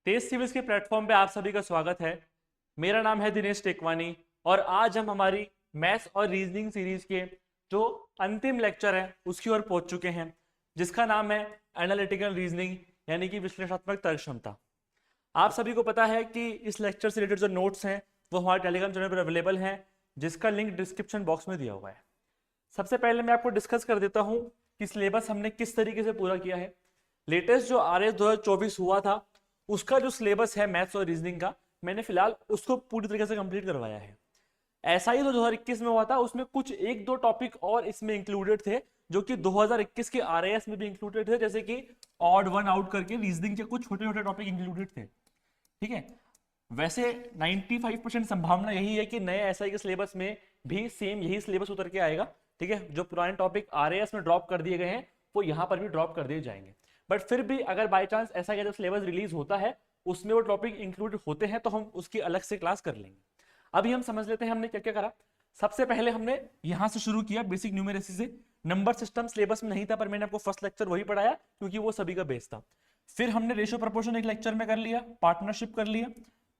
तेज civils के platform पे आप सभी का स्वागत है। मेरा नाम है दिनेश टेकवानी और आज हम हमारी मैथ्स और रीजनिंग सीरीज के जो अंतिम लेक्चर है उसकी ओर पहुंच चुके हैं, जिसका नाम है एनालिटिकल रीजनिंग यानी कि विश्लेषणात्मक तर्क क्षमता। आप सभी को पता है कि इस लेक्चर से रिलेटेड जो नोट्स हैं वो हमारे टेलीग्राम चैनल पर अवेलेबल हैं, जिसका लिंक डिस्क्रिप्शन बॉक्स में दिया हुआ है। सबसे पहले मैं आपको डिस्कस कर देता हूँ कि सिलेबस हमने किस तरीके से पूरा किया है। लेटेस्ट जो आर एस 2024 हुआ था उसका जो सिलेबस है मैथ्स और रीजनिंग का, मैंने फिलहाल उसको पूरी तरीके से कंप्लीट करवाया है। ऐसा ही तो 2021 में हुआ था, उसमें कुछ एक दो टॉपिक और इसमें इंक्लूडेड थे जो कि 2021 के आरएएस में भी इंक्लूडेड थे, जैसे कि ऑड वन आउट करके रीजनिंग के कुछ छोटे छोटे टॉपिक इंक्लूडेड थे। ठीक है, वैसे 95% संभावना यही है कि नए एसआई के सिलेबस में भी सेम यही सिलेबस उतर के आएगा। ठीक है, जो पुराने टॉपिक आरएएस में ड्रॉप कर दिए गए हैं वो यहाँ पर भी ड्रॉप कर दिए जाएंगे। बट फिर भी अगर बाई चांस ऐसा जब सिलेबस रिलीज होता है उसमें वो टॉपिक इंक्लूड होते हैं तो हम उसकी अलग से क्लास कर लेंगे। अभी हम समझ लेते हैं हमने क्या क्या करा। सबसे पहले हमने यहां से शुरू किया बेसिक न्यूमेरेसी से। नंबर सिस्टम सिलेबस में नहीं था पर मैंने आपको फर्स्ट लेक्चर वही पढ़ाया क्योंकि वो सभी का बेस था। फिर हमने रेशियो प्रपोर्शन एक लेक्चर में कर लिया, पार्टनरशिप कर लिया,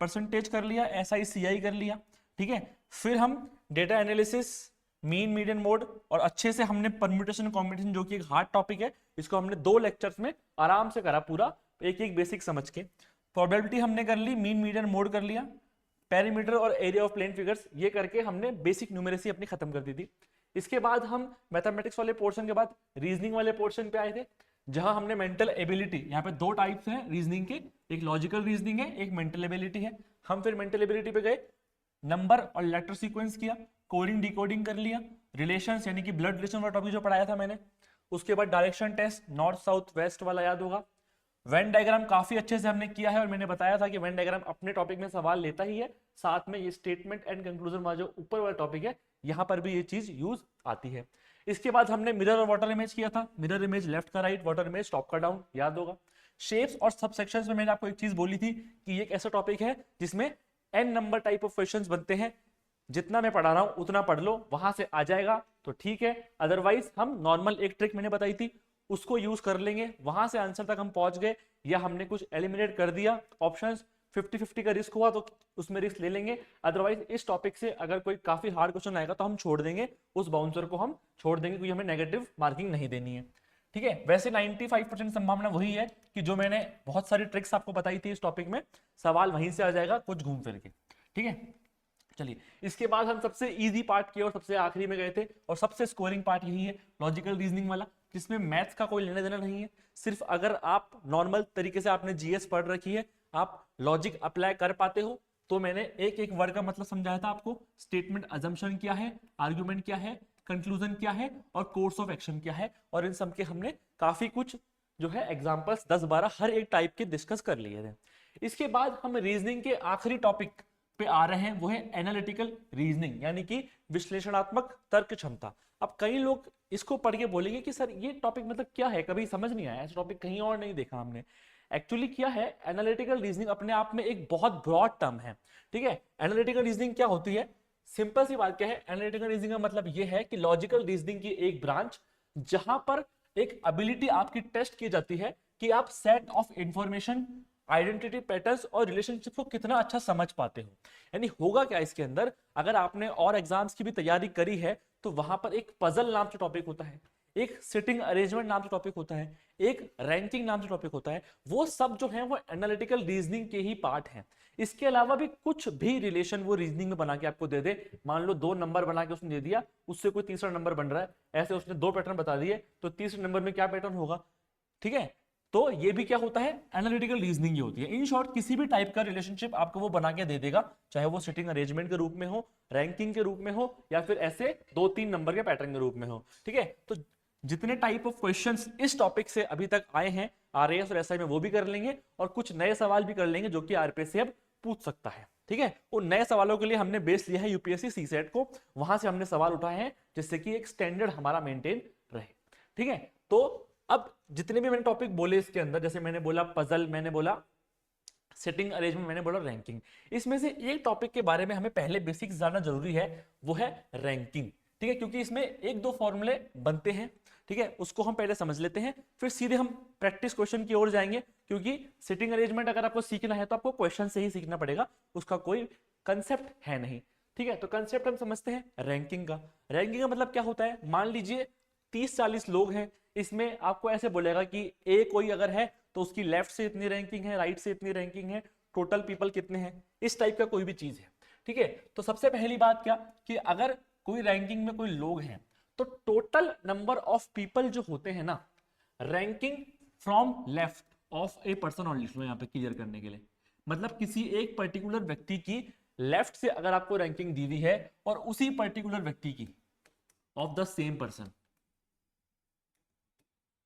परसेंटेज कर लिया, एसआई सीआई कर लिया। ठीक है, फिर हम data analysis, mean median mode और अच्छे से हमने परम्यूटेशन कॉम्बिनेशन जो कि एक हार्ड टॉपिक है, इसको हमने 2 लेक्चर्स में आराम से करा पूरा, एक एक बेसिक समझ के। प्रोबेबिलिटी हमने कर ली, मीन मीडियन मोड कर लिया, पेरीमीटर और एरिया ऑफ प्लेन फिगर्स, ये करके हमने बेसिक न्यूमेरेसी अपनी खत्म कर दी थी। इसके बाद हम मैथमेटिक्स वाले पोर्शन के बाद रीजनिंग वाले पोर्शन पे आए थे, जहां हमने मेंटल एबिलिटी, यहाँ पे 2 टाइप्स हैं रीजनिंग के, एक लॉजिकल रीजनिंग है, एक मेंटल एबिलिटी है। हम फिर मेंटल एबिलिटी पे गए, नंबर और लेटर सीक्वेंस किया, कोडिंग डिकोडिंग कर लिया, रिलेशंस यानी कि ब्लड रिलेशन वाला टॉपिक जो पढ़ाया था मैंने। उसके बाद direction test, north south west वाला याद होगा। वेन डायग्राम काफी अच्छे से हमने किया है और मैंने बताया था कि वेन डायग्राम अपने टॉपिक में सवाल लेता ही है, साथ में ये स्टेटमेंट एंड कंक्लूजन वाला जो ऊपर वाला टॉपिक है यहां पर भी ये चीज यूज आती है। इसके बाद हमने मिरर और वाटर इमेज किया था, मिरर इमेज लेफ्ट का राइट, वाटर इमेज टॉप का डाउन, याद होगा। शेप्स और सब सेक्शंस में मैंने आपको एक चीज बोली थी कि ये एक ऐसा टॉपिक है जिसमें n number type of questions बनते हैं, जितना मैं पढ़ा रहा हूं उतना पढ़ लो, वहां से आ जाएगा तो ठीक है, अदरवाइज हम नॉर्मल एक ट्रिक मैंने बताई थी उसको यूज कर लेंगे, वहां से आंसर तक हम पहुंच गए, या हमने कुछ एलिमिनेट कर दिया ऑप्शंस, 50-50 का रिस्क हुआ तो उसमें रिस्क ले लेंगे। अदरवाइज इस टॉपिक से अगर कोई काफी हार्ड क्वेश्चन आएगा तो हम छोड़ देंगे, उस बाउंसर को हम छोड़ देंगे क्योंकि हमें नेगेटिव मार्किंग नहीं देनी है। ठीक है, वैसे 95% संभावना वही है कि जो मैंने बहुत सारी ट्रिक्स आपको बताई थी इस टॉपिक में, सवाल वहीं से आ जाएगा कुछ घूम फिर के। ठीक है, चलिए इसके बाद हम सबसे इजी पार्ट की और सबसे आखिरी में गए थे और सबसे स्कोरिंग पार्ट यही है, लॉजिकल रीजनिंग वाला, जिसमें मैथ्स का कोई लेना देना नहीं है। सिर्फ अगर आप नॉर्मल तरीके से आपने जीएस पढ़ रखी है, आप लॉजिक अप्लाई कर पाते हो, तो मैंने एक एक वर्ड का मतलब समझाया था आपको। स्टेटमेंट अजम्पशन क्या है, आर्ग्यूमेंट क्या है, कंक्लूजन क्या है और कोर्स ऑफ एक्शन क्या है, और इन सब के हमने काफी कुछ जो है एग्जाम्पल्स 10-12 हर एक टाइप के डिस्कस कर लिए थे। इसके बाद हम रीजनिंग के आखिरी टॉपिक पे आ रहे हैं, वो है एनालिटिकल रीजनिंग यानी कि विश्लेषणात्मक तर्क क्षमता। अब कई लोग इसको पढ़ के बोलेंगे कि सर ये टॉपिक मतलब क्या है, कभी समझ नहीं आया, ऐसा टॉपिक कहीं और नहीं देखा हमने। एक्चुअली क्या है, एनालिटिकल रीजनिंग अपने आप में एक बहुत ब्रॉड टर्म है। ठीक है, एनालिटिकल रीजनिंग क्या होती है, सिंपल सी बात क्या है, एनालिटिकल रीजनिंग का मतलब ये है कि लॉजिकल रीजनिंग की एक ब्रांच जहां पर एक एबिलिटी आपकी टेस्ट की जाती है कि आप set of information, identity patterns और रिलेशनशिप को कितना अच्छा समझ पाते हो। यानी होगा क्या इसके अंदर, अगर आपने और एग्जाम्स की भी तैयारी करी है तो वहां पर एक पजल नाम से टॉपिक होता है, एक सिटिंग अरेंजमेंट नाम से टॉपिक होता है, एक रैंकिंग नाम से टॉपिक होता है, वो सब जो है वो एनालिटिकल रीजनिंग के ही पार्ट हैं। इसके अलावा भी कुछ भी रिलेशन वो रीजनिंग में बना के आपको दे दे, मान लो 2 नंबर बना के उसने दे दिया, उससे कोई तीसरा नंबर बन रहा है, ऐसे उसने 2 पैटर्न बता दिए तो तीसरे नंबर में क्या पैटर्न होगा। ठीक है, तो ये भी क्या होता है, एनालिटिकल रीजनिंग ही होती है। इन शॉर्ट किसी भी टाइप का रिलेशनशिप आपको वो बना के दे देगा, चाहे वो सिटिंग अरेंजमेंट के रूप में हो, रैंकिंग के रूप में हो, या फिर ऐसे 2-3 नंबर के पैटर्न के रूप में हो। ठीक है, तो जितने टाइप ऑफ क्वेश्चंस इस टॉपिक से अभी तक आए हैं आरएएस और एसआई में वो भी कर लेंगे, और कुछ नए सवाल भी कर लेंगे जो कि आरपीएस से अब पूछ सकता है। ठीक है, उन नए सवालों के लिए हमने बेस लिया है यूपीएससी सीसेट को, वहां से हमने सवाल उठाए हैं जिससे कि एक स्टैंडर्ड हमारा मेंटेन रहे। ठीक है, तो अब जितने भी मैंने टॉपिक बोले इसके अंदर, जैसे मैंने बोला पजल, मैंने बोला सेटिंग अरेंजमेंट, मैंने बोला रैंकिंग, इसमें से एक टॉपिक के बारे में हमें पहले बेसिक्स जानना जरूरी है, वो है रैंकिंग। ठीक है, क्योंकि इसमें एक दो फॉर्मूले बनते हैं, ठीक है, उसको हम पहले समझ लेते हैं, फिर सीधे हम प्रैक्टिस क्वेश्चन की ओर जाएंगे, क्योंकि सिटिंग अरेंजमेंट अगर आपको सीखना है तो आपको क्वेश्चन से ही सीखना पड़ेगा, उसका कोई कंसेप्ट है नहीं। ठीक है, तो कंसेप्ट हम समझते हैं रैंकिंग का। रैंकिंग का मतलब क्या होता है, मान लीजिए 30-40 लोग हैं, इसमें आपको ऐसे बोलेगा कि ए कोई अगर है तो उसकी लेफ्ट से इतनी रैंकिंग है, राइट से इतनी रैंकिंग है, टोटल पीपल कितने हैं, इस टाइप का कोई भी चीज है। ठीक है, तो सबसे पहली बात क्या कि अगर कोई रैंकिंग में कोई लोग हैं तो टोटल नंबर ऑफ पीपल जो होते हैं ना, ranking from left of a person only, यहाँ पे क्लियर करने के लिए, मतलब किसी एक पर्टिकुलर व्यक्ति की लेफ्ट से अगर आपको रैंकिंग दी हुई है और उसी पर्टिकुलर व्यक्ति की ऑफ द सेम पर्सन,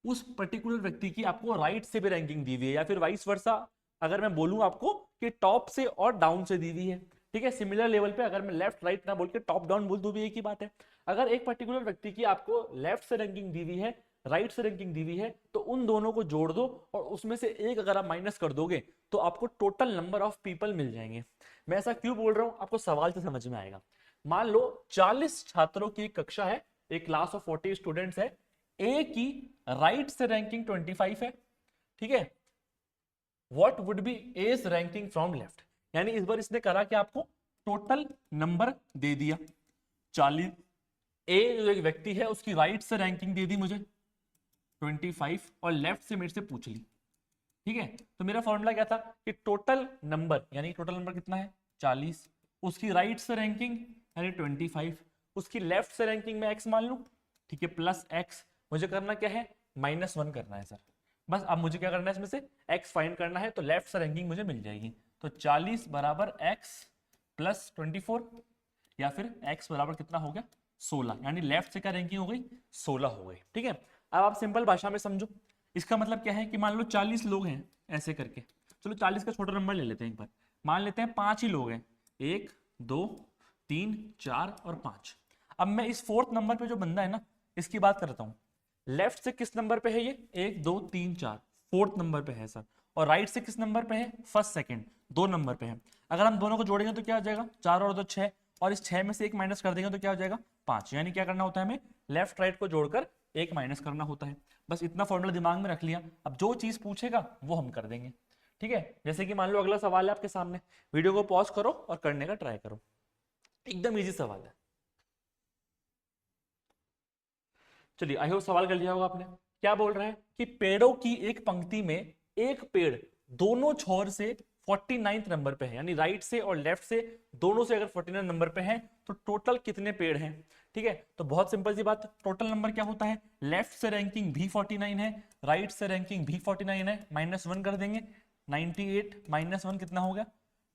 उस पर्टिकुलर व्यक्ति की आपको राइट से भी रैंकिंग दी हुई है, या फिर वाइस वर्सा अगर मैं बोलूं आपको कि टॉप से और डाउन से दी हुई है। ठीक है, सिमिलर लेवल पे अगर मैं लेफ्ट राइट ना बोल के टॉप डाउन बोल दूं भी एक ही बात है। अगर एक पर्टिकुलर व्यक्ति की आपको लेफ्ट से रैंकिंग दी हुई है, राइट से रैंकिंग दी हुई है, तो उन दोनों को जोड़ दो और उसमें से एक अगर आप माइनस कर दोगे तो आपको टोटल नंबर ऑफ पीपल मिल जाएंगे। मैं ऐसा क्यों बोल रहा हूं, आपको सवाल से समझ में आएगा। मान लो 40 छात्रों की एक कक्षा है, एक क्लास ऑफ 40 स्टूडेंट्स है, ए की राइट से रैंकिंग 25 है। ठीक है, what would be A's ranking from left, यानी इस बार इसने करा कि आपको टोटल नंबर दे दिया 40, ए जो एक व्यक्ति है उसकी राइट से रैंकिंग दे दी मुझे 25 और लेफ्ट से मेरे से पूछ ली। ठीक है, तो मेरा फॉर्मूला क्या था कि टोटल नंबर, यानी टोटल नंबर कितना है 40, उसकी राइट से रैंकिंग यानी 25, उसकी लेफ्ट से रैंकिंग में एक्स मान लूं, ठीक है, प्लस एक्स, मुझे करना क्या है -1 करना है सर। बस अब मुझे क्या करना है, इसमें से x फाइंड करना है, तो लेफ्ट से रैंकिंग मुझे मिल जाएगी। तो 40 बराबर x प्लस 24, या फिर x बराबर कितना हो गया 16, यानी लेफ्ट से क्या रैंकिंग हो गई 16 हो गई। ठीक है, अब आप सिंपल भाषा में समझो, इसका मतलब क्या है कि मान लो 40 लोग हैं ऐसे करके, चलो 40 का छोटा नंबर ले लेते हैं एक बार, मान लेते हैं 5 ही लोग हैं, 1 2 3 4 और 5। अब मैं इस फोर्थ नंबर पे जो बंदा है ना, इसकी बात करता हूँ, लेफ्ट से किस नंबर पे है ये 1 2 3 4, फोर्थ नंबर पे है सर, और राइट से किस नंबर पे है फर्स्ट सेकंड, 2 नंबर पे है। अगर हम दोनों को जोड़ेंगे तो क्या हो जाएगा 4 और 2 6, और इस 6 में से एक माइनस कर देंगे तो क्या हो जाएगा 5, यानी क्या करना होता है हमें लेफ्ट राइट को जोड़कर एक माइनस करना होता है। बस इतना फॉर्मूला दिमाग में रख लिया, अब जो चीज पूछेगा वो हम कर देंगे। ठीक है, जैसे कि मान लो अगला सवाल है आपके सामने, वीडियो को पॉज करो और करने का ट्राई करो, एकदम इजी सवाल है। चलिए, आई होप सवाल कर लिया होगा आपने। क्या बोल रहा है कि पेड़ों की एक पंक्ति में एक पेड़ दोनों छोर से 49 नंबर पे है, यानी राइट से और लेफ्ट से दोनों से अगर 49 नंबर पे है तो टोटल कितने पेड़ हैं। ठीक है, तो बहुत सिंपल सी बात, टोटल नंबर क्या होता है, लेफ्ट से रैंकिंग भी 49 है, राइट से रैंकिंग भी 49 है, -1 कर देंगे, 98 -1 कितना हो गया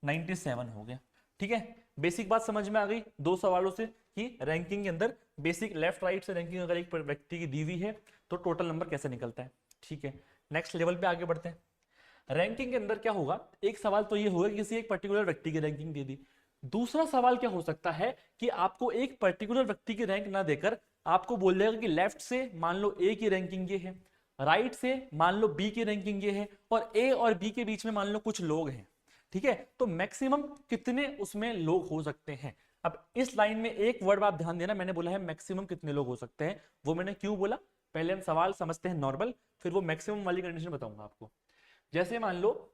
97 हो गया। ठीक है, बेसिक बात समझ में आ गई दो सवालों से कि रैंकिंग के अंदर बेसिक लेफ्ट राइट से रैंकिंग अगर एक व्यक्ति की दी हुई है तो टोटल नंबर कैसे निकलता है। ठीक है, नेक्स्ट लेवल पे आगे बढ़ते हैं। रैंकिंग के अंदर क्या होगा, एक सवाल तो ये होगा कि किसी एक पर्टिकुलर व्यक्ति की रैंकिंग दे दी। दूसरा सवाल क्या हो सकता है कि आपको एक पर्टिकुलर व्यक्ति की रैंक ना देकर आपको बोल देगा कि लेफ्ट से मान लो ए की रैंकिंग ये है, राइट से मान लो बी की रैंकिंग ये है, और ए और बी के बीच में मान लो कुछ लोग हैं। ठीक है, तो मैक्सिमम कितने उसमें लोग हो सकते हैं। अब इस लाइन में एक वर्ड आप ध्यान देना, मैंने बोला है मैक्सिमम कितने लोग हो सकते हैं, वो मैंने क्यों बोला, पहले हम सवाल समझते हैं नॉर्मल, फिर वो मैक्सिमम वाली कंडीशन बताऊंगा आपको। जैसे मान लो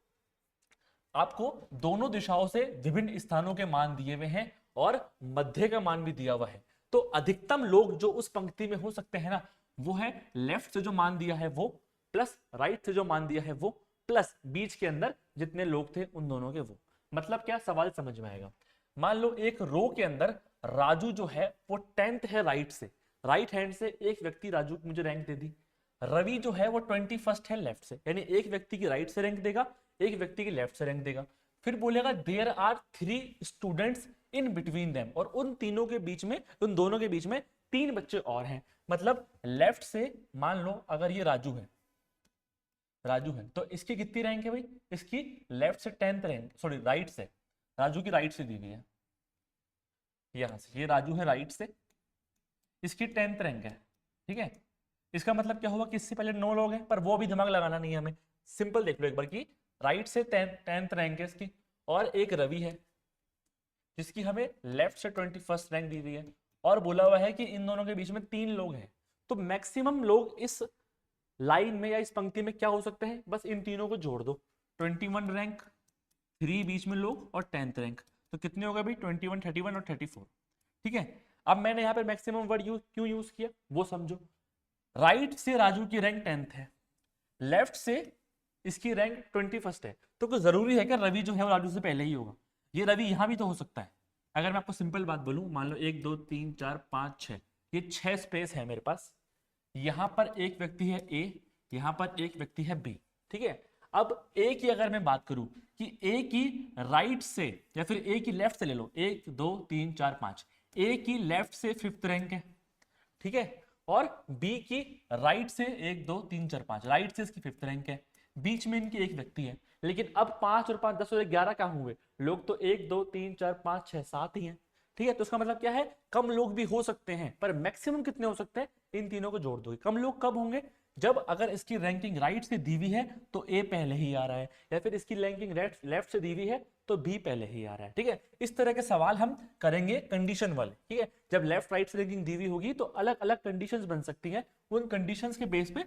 आपको दोनों दिशाओं से विभिन्न स्थानों के मान दिए हुए हैं और मध्य का मान भी दिया हुआ है, तो अधिकतम लोग जो उस पंक्ति में हो सकते हैं ना, वो है लेफ्ट से जो मान दिया है वो, प्लस राइट से जो मान दिया है वो, प्लस बीच के अंदर जितने लोग थे उन दोनों के वो। मतलब क्या, सवाल समझ में आएगा। मान लो एक रो के अंदर राजू जो है वो 10th है राइट से, राइट हैंड से एक व्यक्ति राजू को मुझे रैंक दे दी। रवि जो है वो 21st है लेफ्ट से, यानी एक व्यक्ति की राइट से रैंक देगा, एक व्यक्ति की लेफ्ट से रैंक देगा। फिर बोलेगा there are 3 students in between them, और उन तीनों के बीच में, उन दोनों के बीच में 3 बच्चे और हैं। मतलब लेफ्ट से मान लो अगर ये राजू है, राजू है तो इसकी कितनी रैंक है भाई, इसकी लेफ्ट से 10th रैंक, सॉरी राइट से, राजू की राइट से दी हुई है, यहां से ये राजू है राइट से, इसकी 10th रैंक है। ठीक है, इसका मतलब क्या हुआ कि इससे पहले 9 लोग हैं, पर वो भी दिमाग लगाना नहीं है हमें, सिंपल देख लो एक बार की राइट से 10th रैंक है इसकी, और एक रवि है जिसकी हमें लेफ्ट से 21st रैंक दी हुई है, और बोला हुआ है कि इन दोनों के बीच में 3 लोग हैं, तो मैक्सिमम लोग इस लाइन में या इस पंक्ति में क्या हो सकते हैं, बस इन तीनों को जोड़ दो। 21 रैंक, 3 बीच में लोग और 10th रैंक, तो कितने होगा भाई 21, 31 और 34। ठीक है, अब मैंने यहाँ पे मैक्सिमम वर्ड क्यों यूज किया वो समझो। राइट से राजू की रैंक 10th है, लेफ्ट से इसकी रैंक 21st है, तो कोई जरूरी है क्या रवि जो है वो राजू से पहले ही होगा? ये रवि यहां भी तो हो सकता है। अगर मैं आपको सिंपल बात बोलूं, मान लो 1 2 3 4 5 6, ये 6 स्पेस है मेरे पास। यहां पर एक व्यक्ति है ए, यहां पर एक व्यक्ति है बी। ठीक है, अब ए की अगर मैं बात करूं कि ए की राइट से या फिर ए की लेफ्ट से ले लो, 1 2 3 4 5, ए की लेफ्ट से 5th रैंक है। ठीक है, और बी की राइट से 1 2 3 4 5, राइट से इसकी 5th रैंक है, बीच में इनकी एक व्यक्ति है। लेकिन अब 5 और 5 10 और 11 कहां हुए लोग, तो 1 2 3 4 5 6 7 ही हैं। ठीक है, तो इसका मतलब क्या है, कम लोग भी हो सकते हैं, पर मैक्सिमम कितने हो सकते हैं, इन तीनों को जोड़ दोगे। कम लोग कब होंगे, जब अगर इसकी रैंकिंग राइट से दी हुई है तो ए पहले ही आ रहा है, या फिर इसकी रैंकिंग लेफ्ट से दी हुई है तो बी पहले ही आ रहा है। ठीक है, इस तरह के सवाल हम करेंगे कंडीशन वाले। ठीक है, जब लेफ्ट राइट से रैंकिंग दी हुई होगी तो अलग अलग कंडीशंस बन सकती हैं, उन कंडीशंस के बेस पे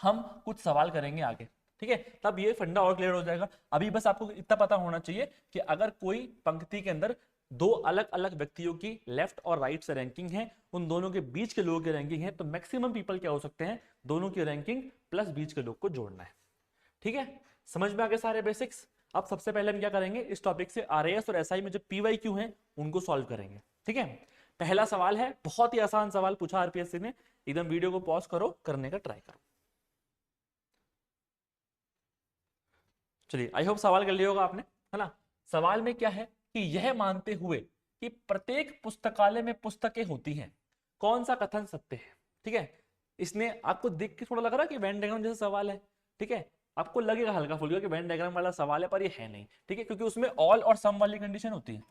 हम कुछ सवाल करेंगे आगे। ठीक है, तब ये फंडा और क्लियर हो जाएगा। अभी बस आपको इतना पता होना चाहिए कि अगर कोई पंक्ति के अंदर दो अलग अलग व्यक्तियों की लेफ्ट और राइट से रैंकिंग है, उन दोनों के बीच के लोगों की रैंकिंग है, तो मैक्सिमम पीपल क्या हो सकते हैं, दोनों की रैंकिंग प्लस बीच के लोग को जोड़ना है। ठीक है, समझ में आ गए सारे बेसिक्स। अब सबसे पहले हम क्या करेंगे, इस टॉपिक से आरएएस और एसआई में जो पीवाईक्यू हैं उनको सॉल्व करेंगे। ठीक है, पहला सवाल है, बहुत ही आसान सवाल पूछा आरपीएससी ने, एकदम वीडियो को पॉज करो, करने का ट्राई करो। चलिए, आई होप सवाल कर लिया होगा आपने, है ना। सवाल में क्या है कि यह मानते हुए कि प्रत्येक पुस्तकालय में पुस्तकें होती हैं, कौन सा कथन सत्य है। ठीक है, इसने आपको देख के थोड़ा लग रहा है कि वेन डायग्राम जैसा सवाल है। ठीक है, आपको लगेगा हल्का फुल्का कि वेन डायग्राम वाला सवाल है, पर ये है नहीं। ठीक है, क्योंकि उसमें ऑल और सम वाली कंडीशन होती है।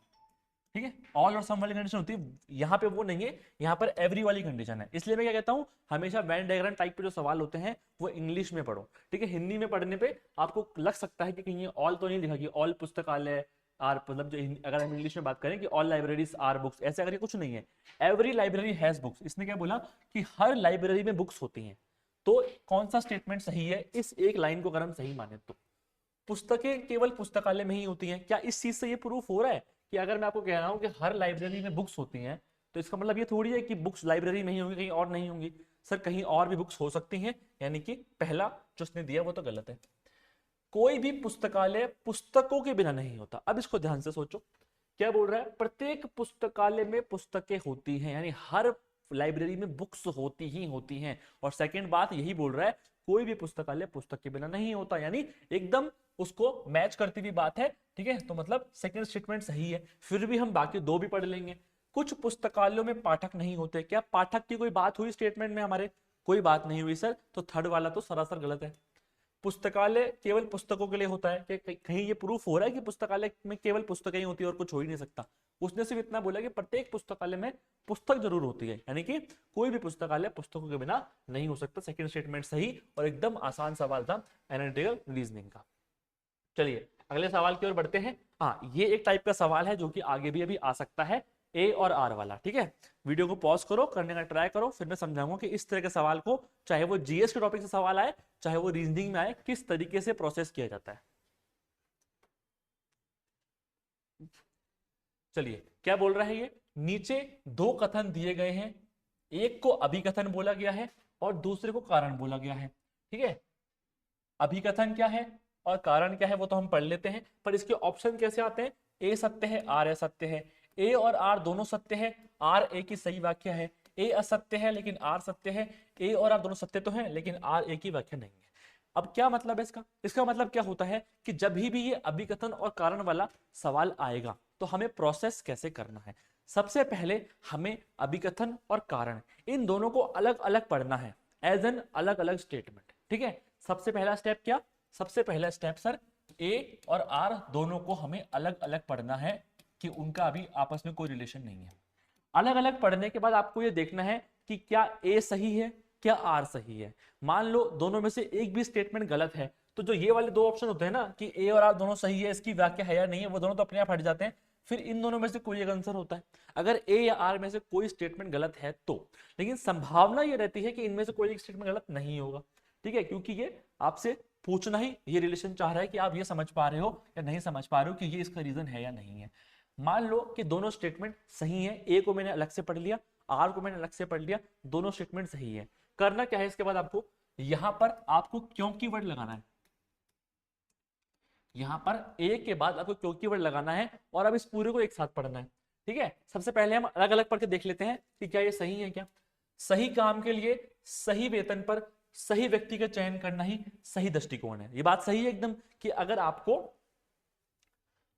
ठीक है, ऑल और सम वाली कंडीशन होती है, यहाँ पे वो नहीं है, यहाँ पर एवरी वाली कंडीशन है। इसलिए मैं क्या कहता हूँ, हमेशा वेन डायग्राम टाइप पे जो सवाल होते हैं वो इंग्लिश में पढ़ो। ठीक है, हिंदी में पढ़ने पे आपको लग सकता है कि कहीं ऑल तो नहीं लिखा कि ऑल पुस्तकालय आर, मतलब जो अगर हम इंग्लिश में बात करें कि ऑल लाइब्रेरीज आर बुक्स, ऐसे अगर कुछ नहीं है, एवरी लाइब्रेरी हैज बुक्स। इसने क्या बोला कि हर लाइब्रेरी में बुक्स होती हैं। तो कौन सा स्टेटमेंट सही है, इस एक लाइन को अगर हम सही माने तो पुस्तकें केवल पुस्तकालय में ही होती हैं। क्या इस चीज से ये प्रूफ हो रहा है कि अगर मैं आपको कह रहा हूं कि हर लाइब्रेरी में बुक्स होती हैं, तो इसका मतलब ये थोड़ी है कि बुक्स लाइब्रेरी में ही होंगी, कहीं और नहीं होंगी। सर कहीं और भी बुक्स हो सकती हैं, यानी कि पहला जो उसने दिया वो तो गलत है। कोई भी पुस्तकालय पुस्तकों के बिना नहीं होता। अब इसको ध्यान से सोचो, क्या बोल रहा है, प्रत्येक पुस्तकालय में पुस्तकें होती हैं, यानी हर लाइब्रेरी में बुक्स होती ही होती हैं। और सेकंड बात यही बोल रहा है, कोई भी पुस्तकालय पुस्तक के बिना नहीं होता, यानी एकदम उसको मैच करती हुई बात है। ठीक है, तो मतलब सेकंड स्टेटमेंट सही है। फिर भी हम बाकी दो भी पढ़ लेंगे। कुछ पुस्तकालयों में पाठक नहीं होते, क्या पाठक की कोई बात हुई स्टेटमेंट में हमारे, कोई बात नहीं हुई सर, तो थर्ड वाला तो सरासर गलत है। पुस्तकालय केवल पुस्तकों के लिए होता है, कि कहीं ये प्रूफ हो रहा है कि पुस्तकालय में केवल पुस्तकें ही होती है और कुछ हो ही नहीं सकता। उसने सिर्फ इतना बोला कि प्रत्येक पुस्तकालय में पुस्तक जरूर होती है, यानी कि कोई भी पुस्तकालय पुस्तकों के बिना नहीं हो सकता। सेकंड स्टेटमेंट सही, और एकदम आसान सवाल था एनालिटिकल रीजनिंग का। चलिए अगले सवाल की ओर बढ़ते हैं। हाँ, ये एक टाइप का सवाल है जो कि आगे भी अभी आ सकता है, ए और आर वाला। ठीक है, वीडियो को पॉज करो, करने का ट्राई करो, फिर मैं समझाऊंगा कि इस तरह के सवाल को, चाहे वो जीएस के टॉपिक से सवाल आए चाहे वो रीजनिंग में आए, किस तरीके से प्रोसेस किया जाता है। चलिए, क्या बोल रहा है ये, नीचे दो कथन दिए गए हैं, एक को अभिकथन बोला गया है और दूसरे को कारण बोला गया है। ठीक है, अभिकथन क्या है और कारण क्या है वो तो हम पढ़ लेते हैं, पर इसके ऑप्शन कैसे आते हैं, ए सत्य है, आर असत्य है। ए और आर दोनों सत्य है, आर ए की सही व्याख्या है। ए असत्य है लेकिन आर सत्य है। ए और आर दोनों सत्य तो है, लेकिन आर ए की व्याख्या नहीं है। अब क्या मतलब है इसका मतलब क्या होता है कि जब भी ये अभिकथन और कारण वाला सवाल आएगा तो हमें प्रोसेस कैसे करना है। सबसे पहले हमें अभिकथन और कारण इन दोनों को अलग अलग पढ़ना है, एज एन अलग अलग स्टेटमेंट। ठीक है, सबसे पहला स्टेप क्या, सबसे पहला स्टेप सर, ए और आर दोनों को हमें अलग अलग पढ़ना है कि उनका अभी आपस में कोई रिलेशन नहीं है। अलग अलग पढ़ने के बाद आपको यह देखना है कि क्या ए सही है, क्या आर सही है। मान लो दोनों में से एक भी स्टेटमेंट गलत है, तो जो ये वाले दो ऑप्शन होते हैं ना कि ए और आर दोनों सही है, इसकी व्याख्या है या नहीं है, वो दोनों तो अपने आप हट जाते हैं। फिर इन दोनों में से कोई एक आंसर होता है। अगर ए या आर में से कोई स्टेटमेंट गलत है तो, लेकिन संभावना ये रहती है कि इनमें से कोई एक स्टेटमेंट गलत नहीं होगा। ठीक है, क्योंकि ये आपसे पूछना ही ये रिलेशन चाह रहा है कि आप ये समझ पा रहे हो या नहीं समझ पा रहे हो कि ये इसका रीजन है या नहीं है। मान लो कि दोनों स्टेटमेंट सही है, ए को मैंने अलग से पढ़ लिया, आर को मैंने अलग से पढ़ लिया, दोनों स्टेटमेंट सही है। करना क्या है इसके बाद, आपको यहां पर आपको क्योंकि वर्ड लगाना है। यहां पर ए के बाद आपको क्योंकि वर्ड लगाना है और अब इस पूरे को एक साथ पढ़ना है। ठीक है, सबसे पहले हम अलग अलग पढ़ के देख लेते हैं कि क्या ये सही है। क्या सही काम के लिए सही वेतन पर सही व्यक्ति का चयन करना ही सही दृष्टिकोण है। ये बात सही है एकदम कि अगर आपको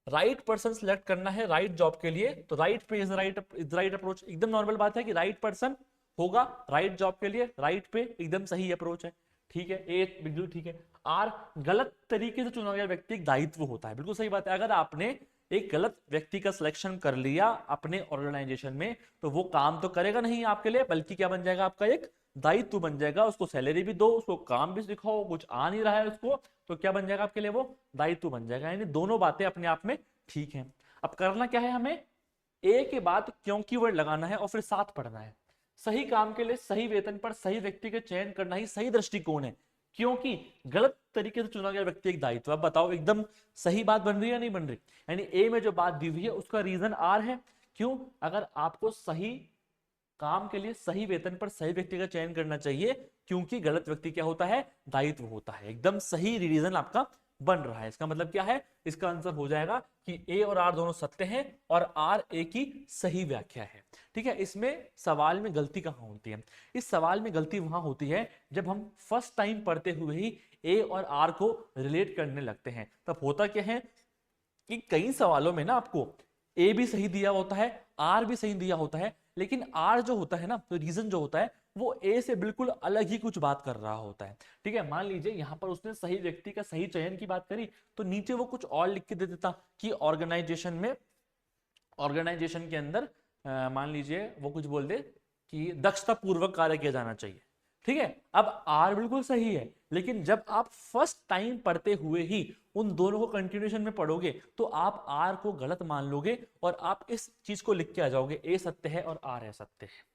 राइट पर्सन सिलेक्ट करना है राइट जॉब के लिए तो राइट पे इज राइट अप्रोच। एकदम नॉर्मल बात है कि राइट पर्सन होगा राइट जॉब के लिए, राइट पे एकदम सही अप्रोच है। ठीक है, ए बिल्कुल ठीक है। आर गलत तरीके से चुना गया व्यक्ति एक दायित्व होता है, बिल्कुल सही बात है। अगर आपने एक गलत व्यक्ति का सिलेक्शन कर लिया अपने ऑर्गेनाइजेशन में तो वो काम तो करेगा नहीं आपके लिए, बल्कि क्या बन जाएगा, आपका एक दायित्व बन जाएगा। उसको सैलरी भी दो, उसको काम भी सिखाओ, कुछ आ नहीं रहा है उसको तो क्या बन जाएगा आपके लिए, वो दायित्व बन जाएगा। यानी दोनों बातें अपने आप में ठीक है। अब करना क्या है, हमें ए के बाद क्योंकि वर्ड लगाना है और फिर साथ पढ़ना है। सही काम के लिए सही वेतन पर सही व्यक्ति का चयन करना ही सही दृष्टिकोण है, क्योंकि गलत तरीके से चुना गया व्यक्ति एक दायित्व। अब बताओ एकदम सही बात बन रही है या नहीं बन रही। यानी ए में जो बात दी हुई है उसका रीजन आर है। क्यों, अगर आपको सही काम के लिए सही वेतन पर सही व्यक्ति का चयन करना चाहिए, क्योंकि गलत व्यक्ति क्या होता है, दायित्व होता है। एकदम सही रीजन आपका बन रहा है। इसका मतलब क्या है, इसका आंसर हो जाएगा कि ए और आर दोनों सत्य हैं और आर ए की सही व्याख्या है। ठीक है, इसमें सवाल में गलती कहां होती है, इस सवाल में गलती वहां होती है जब हम फर्स्ट टाइम पढ़ते हुए ही ए और आर को रिलेट करने लगते हैं। तब होता क्या है कि कई सवालों में ना आपको ए भी सही दिया होता है, आर भी सही दिया होता है, लेकिन आर जो होता है ना, तो रीजन जो होता है वो ए से बिल्कुल अलग ही कुछ बात कर रहा होता है। ठीक है, मान लीजिए यहां पर उसने सही व्यक्ति का सही चयन की बात करी तो नीचे वो कुछ और लिख के दे देता कि ऑर्गेनाइजेशन के अंदर मान लीजिए वो कुछ बोल दे कि दक्षता पूर्वक कार्य किया जाना चाहिए। ठीक है, अब आर बिल्कुल सही है, लेकिन जब आप फर्स्ट टाइम पढ़ते हुए ही उन दोनों को कंटिन्यूएशन में पढ़ोगे तो आप आर को गलत मान लोगे और आप इस चीज को लिख के आ जाओगे, ए सत्य है और आर है सत्य है।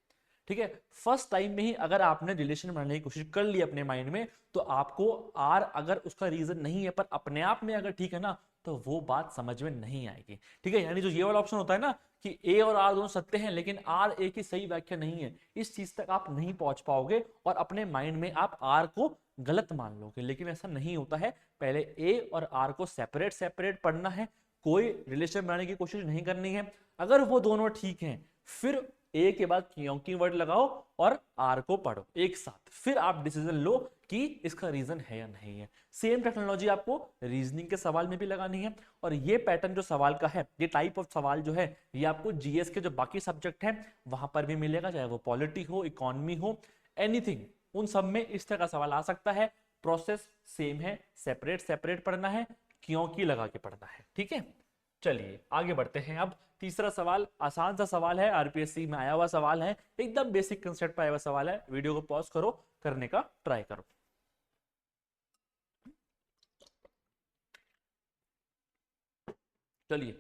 ठीक है, फर्स्ट टाइम में ही अगर आपने रिलेशन बनाने की कोशिश कर ली अपने माइंड में तो आपको आर अगर उसका रीजन नहीं है पर अपने आप में अगर ठीक है ना तो वो बात समझ में नहीं आएगी। ठीक है, यानी जो ये वाला ऑप्शन होता है ना कि ए और आर दोनों सत्य हैं लेकिन आर ए की सही व्याख्या नहीं है, इस चीज तक आप नहीं पहुंच पाओगे और अपने माइंड में आप आर को गलत मान लोगे। लेकिन ऐसा नहीं होता है, पहले ए और आर को सेपरेट सेपरेट पढ़ना है, कोई रिलेशन बनाने की कोशिश नहीं करनी है। अगर वो दोनों ठीक हैं फिर ए के बाद क्योंकि वर्ड लगाओ और आर को पढ़ो एक साथ, फिर आप डिसीजन लो कि इसका रीजन है या नहीं है। सेम टेक्नोलॉजी आपको रीजनिंग के सवाल में भी लगानी है और ये पैटर्न जो सवाल का है, ये टाइप ऑफ सवाल जो है ये आपको जीएस के जो बाकी सब्जेक्ट हैं वहां पर भी मिलेगा, चाहे वो पॉलिटी हो, इकोनॉमी हो, एनीथिंग, उन सब में इस तरह का सवाल आ सकता है। प्रोसेस सेम है, सेपरेट सेपरेट पढ़ना है, क्योंकि लगा के पढ़ना है। ठीक है, चलिए आगे बढ़ते हैं। अब तीसरा सवाल आसान सा सवाल है, आरपीएससी में आया हुआ सवाल है, एकदम बेसिक कंसेप्ट पर आया हुआ सवाल है। वीडियो को पॉज करो, करने का ट्राई करो। चलिए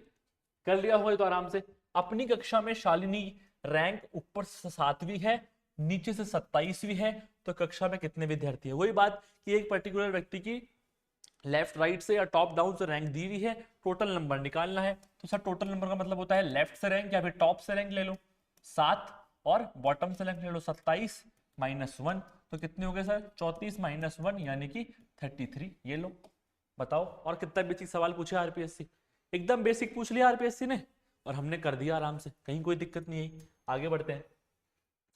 कर लिया होगा तो आराम से। अपनी कक्षा में शालिनी रैंक ऊपर से 7वीं है, नीचे से 27वीं है, तो कक्षा में कितने विद्यार्थी है। वही बात कि एक पर्टिकुलर व्यक्ति की लेफ्ट राइट से या टॉप डाउन से रैंक दी हुई है, टोटल नंबर निकालना है। तो सर टोटल नंबर का मतलब होता है लेफ्ट से रैंक या फिर टॉप से रैंक ले लो 7 और बॉटम से रैंक ले लो 27 -1, तो कितने हो गए सर 34 -1 यानी कि 33। ये लो बताओ। और कितना बेसिक सवाल पूछे आरपीएससी, एकदम बेसिक पूछ लिया आरपीएससी ने और हमने कर दिया आराम से, कहीं कोई दिक्कत नहीं आई। आगे बढ़ते हैं।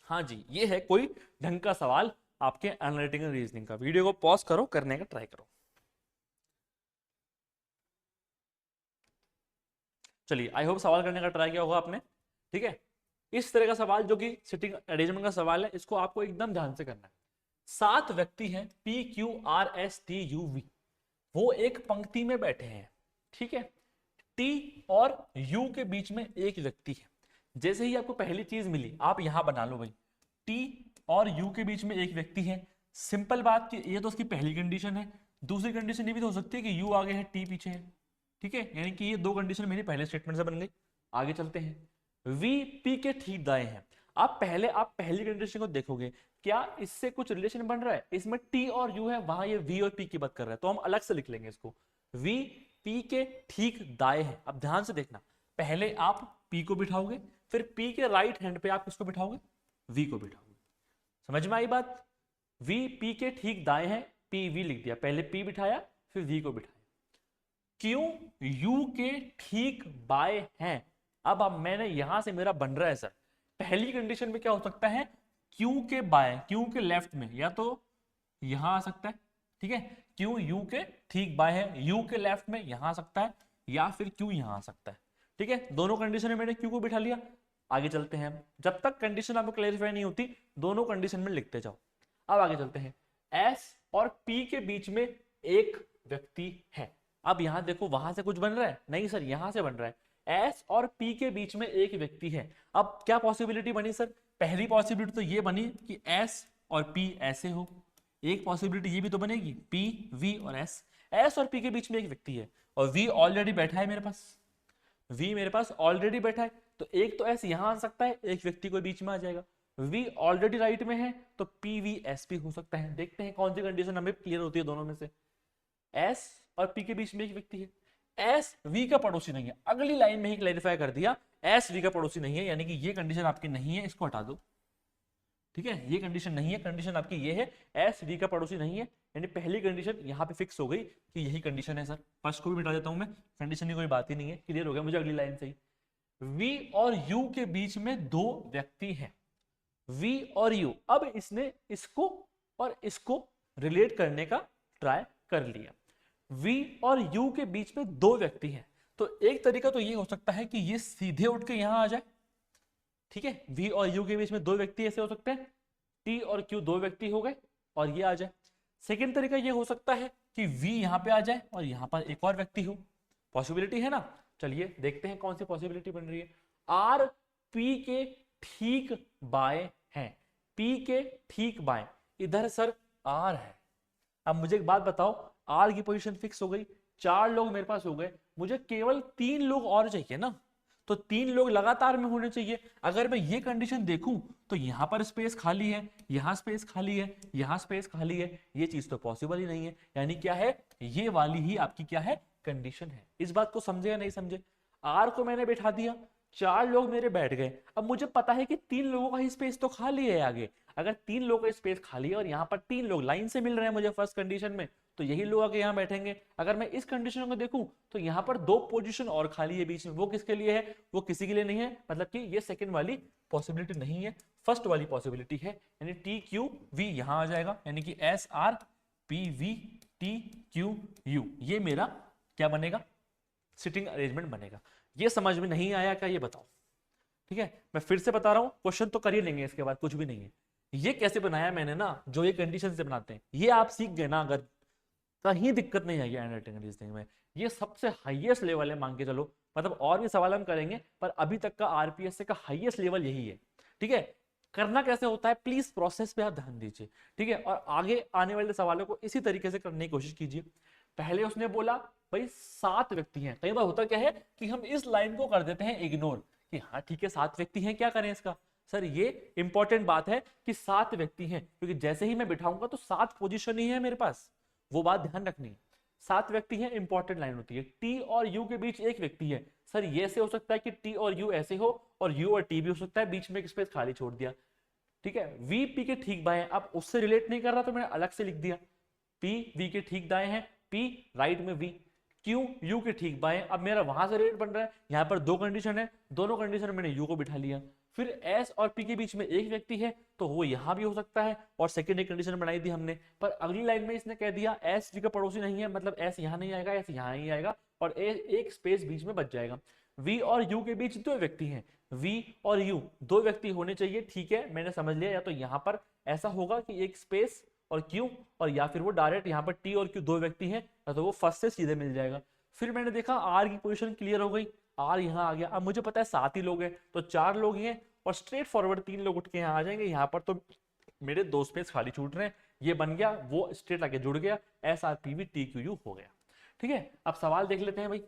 हाँ जी, ये है कोई ढंग का सवाल आपके एनालिटिकल रीजनिंग का। वीडियो को पॉज करो, करने का ट्राई करो। चलिए आई होप सवाल करने का ट्राई किया होगा आपने। ठीक है, इस तरह का सवाल जो कि सिटिंग अरेंजमेंट का सवाल है, इसको आपको एकदम ध्यान से करना है। 7 व्यक्ति हैं, P Q R S T U V, वो एक पंक्ति में बैठे हैं। ठीक है, टी और यू के बीच में एक व्यक्ति है। जैसे ही आपको पहली चीज मिली आप यहां बना लो भाई, टी और यू के बीच में एक व्यक्ति है। सिंपल बात कि ये तो उसकी पहली कंडीशन है। दूसरी कंडीशन ये भी तो हो सकती है कि यू आगे है टी पीछे है। ठीक है, यानी कि ये दो कंडीशन मेरी पहले स्टेटमेंट से बन गई। आगे चलते हैं। वी पी के ठीक दाएं हैं। आप पहली कंडीशन को देखोगे, क्या इससे कुछ रिलेशन बन रहा है? इसमें टी और यू है, वहां ये वी और पी की बात कर रहा है, तो हम अलग से लिख लेंगे इसको। वी पी के ठीक दाएं हैं। अब ध्यान से देखना, पहले आप पी को बिठाओगे, फिर पी के राइट हैंड पे आप किसको बिठाओगे? वी को बिठाओगे। समझ में आई बात? वी पी के ठीक दाएं हैं, पी वी लिख दिया, पहले पी बिठाया फिर वी को बिठाया। क्यों यू के ठीक बाएं हैं। अब मैंने यहां से मेरा बन रहा है सर, पहली कंडीशन में क्या हो सकता है? क्यू के बाएं, क्यू के लेफ्ट में, या तो यहां आ सकता है, ठीक है, क्यू यू के ठीक बाएं है, यू के लेफ्ट में यहां आ सकता है, या फिर क्यू यहां आ सकता है। ठीक है, दोनों कंडीशन में मैंने क्यू को बिठा लिया। आगे चलते हैं, जब तक कंडीशन आपको क्लैरिफाई नहीं होती दोनों कंडीशन में लिखते जाओ। अब आगे चलते हैं, एस और पी के बीच में एक व्यक्ति है। अब यहां देखो, वहां से कुछ बन रहा है? नहीं सर, यहां से बन रहा है। एस और पी के बीच में एक व्यक्ति है। अब क्या पॉसिबिलिटी बनी सर? पहली पॉसिबिलिटी तो ये बनी कि एस और पी ऐसे हो, एक पॉसिबिलिटी ये भी तो बनेगी पी वी और एस। एस और पी के बीच में एक व्यक्ति है और वी ऑलरेडी बैठा है मेरे पास, वी मेरे पास ऑलरेडी बैठा है, तो एक तो एस यहां आ सकता है, एक व्यक्ति को बीच में आ जाएगा। वी ऑलरेडी राइट में है, तो पी वी एस पी हो सकता है। देखते हैं कौन सी कंडीशन हमें क्लियर होती है दोनों में से। एस और पी के बीच में एक व्यक्ति है, एस वी का पड़ोसी नहीं है। अगली लाइन में ही क्लैरिफाई कर दिया, एस वी का पड़ोसी नहीं है, यानी कि ये कंडीशन आपकी नहीं है, इसको हटा दो। ठीक है, ये कंडीशन नहीं है, कंडीशन आपकी ये है, एस वी का पड़ोसी नहीं है, यानी पहली कंडीशन यहां पे फिक्स हो गई कि यही कंडीशन है सर। फर्स्ट को भी मिटा देता हूं मैं, कंडीशन की कोई बात ही नहीं है, क्लियर हो गया मुझे अगली लाइन से ही। वी और यू के बीच में दो व्यक्ति हैं, वी और यू। अब इसने इसको और इसको रिलेट करने का ट्राई कर लिया। वी और यू के बीच में दो व्यक्ति हैं, तो एक तरीका तो ये हो सकता है कि ये सीधे उठ के यहां आ जाए। ठीक है, वी और यू के बीच में दो व्यक्ति ऐसे हो सकते हैं, टी और क्यू दो व्यक्ति हो गए और ये आ जाए। सेकेंड तरीका ये हो सकता है कि वी यहां पे आ जाए और यहां पर एक और व्यक्ति हो। पॉसिबिलिटी है ना? चलिए देखते हैं कौन सी पॉसिबिलिटी बन रही है। आर पी के ठीक बाएं हैं, पी के ठीक बाएं, इधर सर आर है। अब मुझे एक बात बताओ, आर की पोजीशन फिक्स हो गई, चार लोग मेरे पास हो गए, मुझे केवल तीन लोग और चाहिए ना, तो तीन लोग लगातार में होने चाहिए। अगर मैं ये कंडीशन देखूं तो यहां पर स्पेस खाली है, यहां स्पेस खाली है, यहां स्पेस खाली है, ये चीज तो पॉसिबल ही नहीं है। यानी क्या है, ये वाली ही आपकी क्या है, कंडीशन है। इस बात को समझे या नहीं समझे? आर को मैंने बैठा दिया, चार लोग मेरे बैठ गए, अब मुझे पता है कि तीन लोगों का ही स्पेस तो खाली है आगे। अगर तीन लोगों का स्पेस खाली है और यहाँ पर तीन लोग लाइन से मिल रहे हैं मुझे फर्स्ट कंडीशन में, तो यही लोग आगे यहाँ बैठेंगे। अगर मैं इस कंडीशन को देखूं तो यहाँ पर दो पोजीशन और खाली है बीच में, वो किसके लिए है? वो किसी के लिए नहीं है, मतलब कि ये सेकंड वाली पॉसिबिलिटी नहीं है, फर्स्ट वाली पॉसिबिलिटी है। यानी टी क्यू वी यहाँ आ जाएगा, यानी कि S R P V T Q U, ये मेरा क्या बनेगा, सिटिंग अरेंजमेंट बनेगा। ये समझ में नहीं आया क्या, ये बताओ। ठीक है, मैं फिर से बता रहा हूं, क्वेश्चन तो कर ही लेंगे इसके बाद, कुछ भी नहीं है। ये कैसे बनाया मैंने ना, जो ये कंडीशन से बनाते हैं, ये आप सीख गए ना, अगर कहीं दिक्कत नहीं आएगी हैंडराइटिंग रीजनिंग में। ये सबसे हाईएस्ट लेवल है, मान के चलो, मतलब और भी सवाल हम करेंगे पर अभी तक का आरपीएस का हाईएस्ट लेवल यही है। ठीक है, करना कैसे होता है, प्लीज प्रोसेस पे आप ध्यान दीजिए। ठीक है, और आगे आने वाले सवालों को इसी तरीके से करने की कोशिश कीजिए। पहले उसने बोला भाई 7 व्यक्ति हैं। कई बार होता क्या है कि हम इस लाइन को कर देते हैं इग्नोर, कि हाँ ठीक है 7 व्यक्ति हैं, क्या करें इसका। सर ये इंपॉर्टेंट बात है कि 7 व्यक्ति हैं, क्योंकि जैसे ही मैं बिठाऊंगा तो 7 पोजीशन ही है मेरे पास, वो बात ध्यान रखनी है। 7 व्यक्ति हैं, इंपॉर्टेंट लाइन होती है। टी और यू के बीच एक व्यक्ति है, सर ये ऐसे हो सकता है कि टी और यू ऐसे हो, और यू और टी भी हो सकता है, बीच में एक स्पेस खाली छोड़ दिया। ठीक है, वी पी के ठीक बाएं, अब उससे रिलेट नहीं कर रहा तो मैंने अलग से लिख दिया, पी वी के ठीक दाएं हैं, पी राइट में वी, क्यू यू के ठीक बाएं। अब मेरा वहां से रिलेट बन रहा है, यहाँ पर दो कंडीशन है, दोनों कंडीशन में मैंने यू को बिठा लिया। फिर एस और पी के बीच में एक व्यक्ति है, तो वो यहां भी हो सकता है, और सेकेंड एक कंडीशन बनाई थी हमने। पर अगली लाइन में इसने कह दिया एस वी का पड़ोसी नहीं है, मतलब एस यहां नहीं आएगा, एस यहां ही आएगा, और एक स्पेस बीच में बच जाएगा। वी और यू के बीच दो व्यक्ति हैं, वी और यू दो व्यक्ति होने चाहिए। ठीक है, मैंने समझ लिया, या तो यहां पर ऐसा होगा कि एक स्पेस और क्यू, और या फिर वो डायरेक्ट यहाँ पर टी और क्यू दो व्यक्ति हैं, या तो वो फर्स्ट से सीधे मिल जाएगा। फिर मैंने देखा आर की पोजीशन क्लियर हो गई, आर यहाँ आ गया। अब मुझे पता है 7 ही लोग हैं, तो 4 लोग ही हैं, और स्ट्रेट फॉरवर्ड 3 लोग उठ के यहाँ आ जाएंगे। यहाँ पर तो मेरे 2 स्पेस खाली छूट रहे हैं, ये बन गया, वो स्ट्रेट आके जुड़ गया, S R P V T Q U हो गया। ठीक है, अब सवाल देख लेते हैं भाई।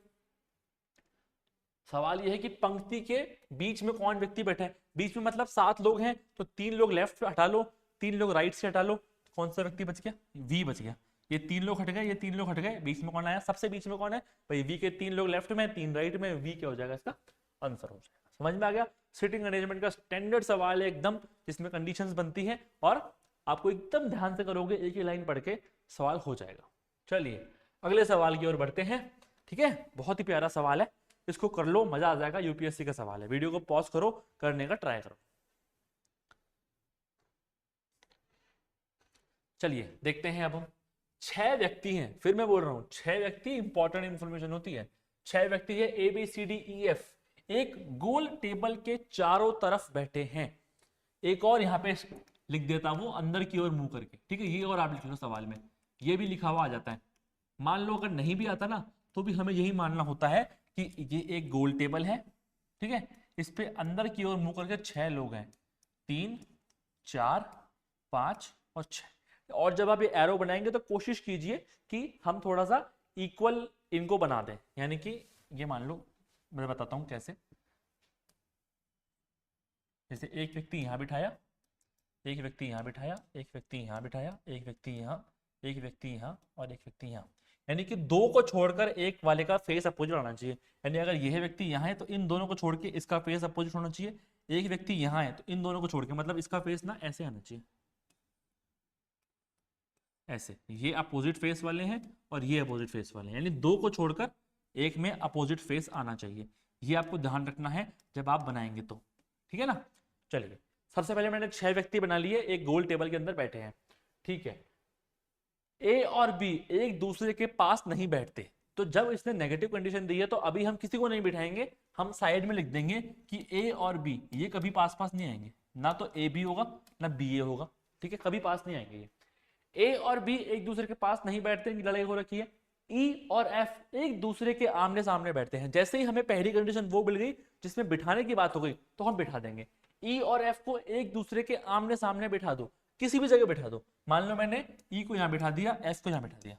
सवाल यह है कि पंक्ति के बीच में कौन व्यक्ति बैठा है। बीच में मतलब 7 लोग हैं, तो 3 लोग लेफ्ट से हटा लो, 3 लोग राइट से हटा लो, कौन सा व्यक्ति बच गया? वी बच गया। ये 3 लोग हट गए, ये 3 लोग हट गए, बीच में कौन आया? सबसे बीच में कौन है भाई? वी के 3 लोग लेफ्ट में, 3 राइट में, वी क्या हो जाएगा? इसका आंसर हो जाएगा। समझ में आ गया? सिटिंग अरेंजमेंट का स्टैंडर्ड सवाल है एकदम, जिसमें कंडीशंस बनती है और आपको एकदम ध्यान से करोगे, एक ही लाइन पढ़ के सवाल हो जाएगा। चलिए अगले सवाल की ओर बढ़ते हैं। ठीक है, बहुत ही प्यारा सवाल है, इसको कर लो, मजा आ जाएगा। यूपीएससी का सवाल है, वीडियो को पॉज करो, करने का ट्राई करो। चलिए देखते हैं अब हम। 6 व्यक्ति हैं, फिर मैं बोल रहा हूं 6 व्यक्ति, इंपॉर्टेंट इंफॉर्मेशन होती है। 6 व्यक्ति है, A B C D E F, एक गोल टेबल के चारों तरफ बैठे हैं। एक और यहां पे लिख देता हूं अंदर की ओर मुंह करके, ठीक है, ये और आप लिख लो सवाल में, ये भी लिखा हुआ आ जाता है। मान लो अगर नहीं भी आता ना, तो भी हमें यही मानना होता है कि ये एक गोल टेबल है, ठीक है, इस पे अंदर की ओर मुंह करके 6 लोग हैं, 3 4 5 और 6। और जब आप ये एरो बनाएंगे तो कोशिश कीजिए कि हम थोड़ा सा इक्वल इनको बना दें, यानी कि ये मान लो, मैं बताता हूं कैसे। जैसे एक व्यक्ति यहां बिठाया, एक व्यक्ति यहां बिठाया, एक व्यक्ति यहां बिठाया, एक व्यक्ति यहां, एक व्यक्ति यहां और एक व्यक्ति यहां, यानी कि 2 को छोड़कर एक वाले का फेस अपोजिट आना चाहिए। यानी अगर यह व्यक्ति यहां है तो इन दोनों को छोड़ के इसका फेस अपोजिट होना चाहिए। एक व्यक्ति यहां है तो इन दोनों को छोड़ के, मतलब इसका फेस ना ऐसे आना चाहिए, ऐसे। ये अपोजिट फेस वाले हैं और ये अपोजिट फेस वाले हैं, यानी 2 को छोड़कर एक में अपोजिट फेस आना चाहिए। ये आपको ध्यान रखना है जब आप बनाएंगे तो, ठीक है ना। चलिए सबसे पहले मैंने 6 व्यक्ति बना लिए, एक गोल टेबल के अंदर बैठे हैं, ठीक है। ए और बी एक दूसरे के पास नहीं बैठते, तो जब इसने नेगेटिव कंडीशन दी है तो अभी हम किसी को नहीं बिठाएंगे, हम साइड में लिख देंगे कि ए और बी ये कभी पास पास नहीं आएंगे, ना तो ए बी होगा ना बी ए होगा, ठीक है, कभी पास नहीं आएंगे ये। ए और बी एक दूसरे के पास नहीं बैठते, इनकी लड़ाई हो रखी है। ई और एफ एक दूसरे के आमने सामने बैठते हैं। जैसे ही हमें पहली कंडीशन वो मिल गई जिसमें बिठाने की बात हो गई, तो हम बिठा देंगे। ई और एफ को एक दूसरे के आमने सामने बिठा दो, किसी भी जगह बिठा दो। मान लो मैंने ई को यहां बिठा दिया, एफ को यहां बिठा दिया,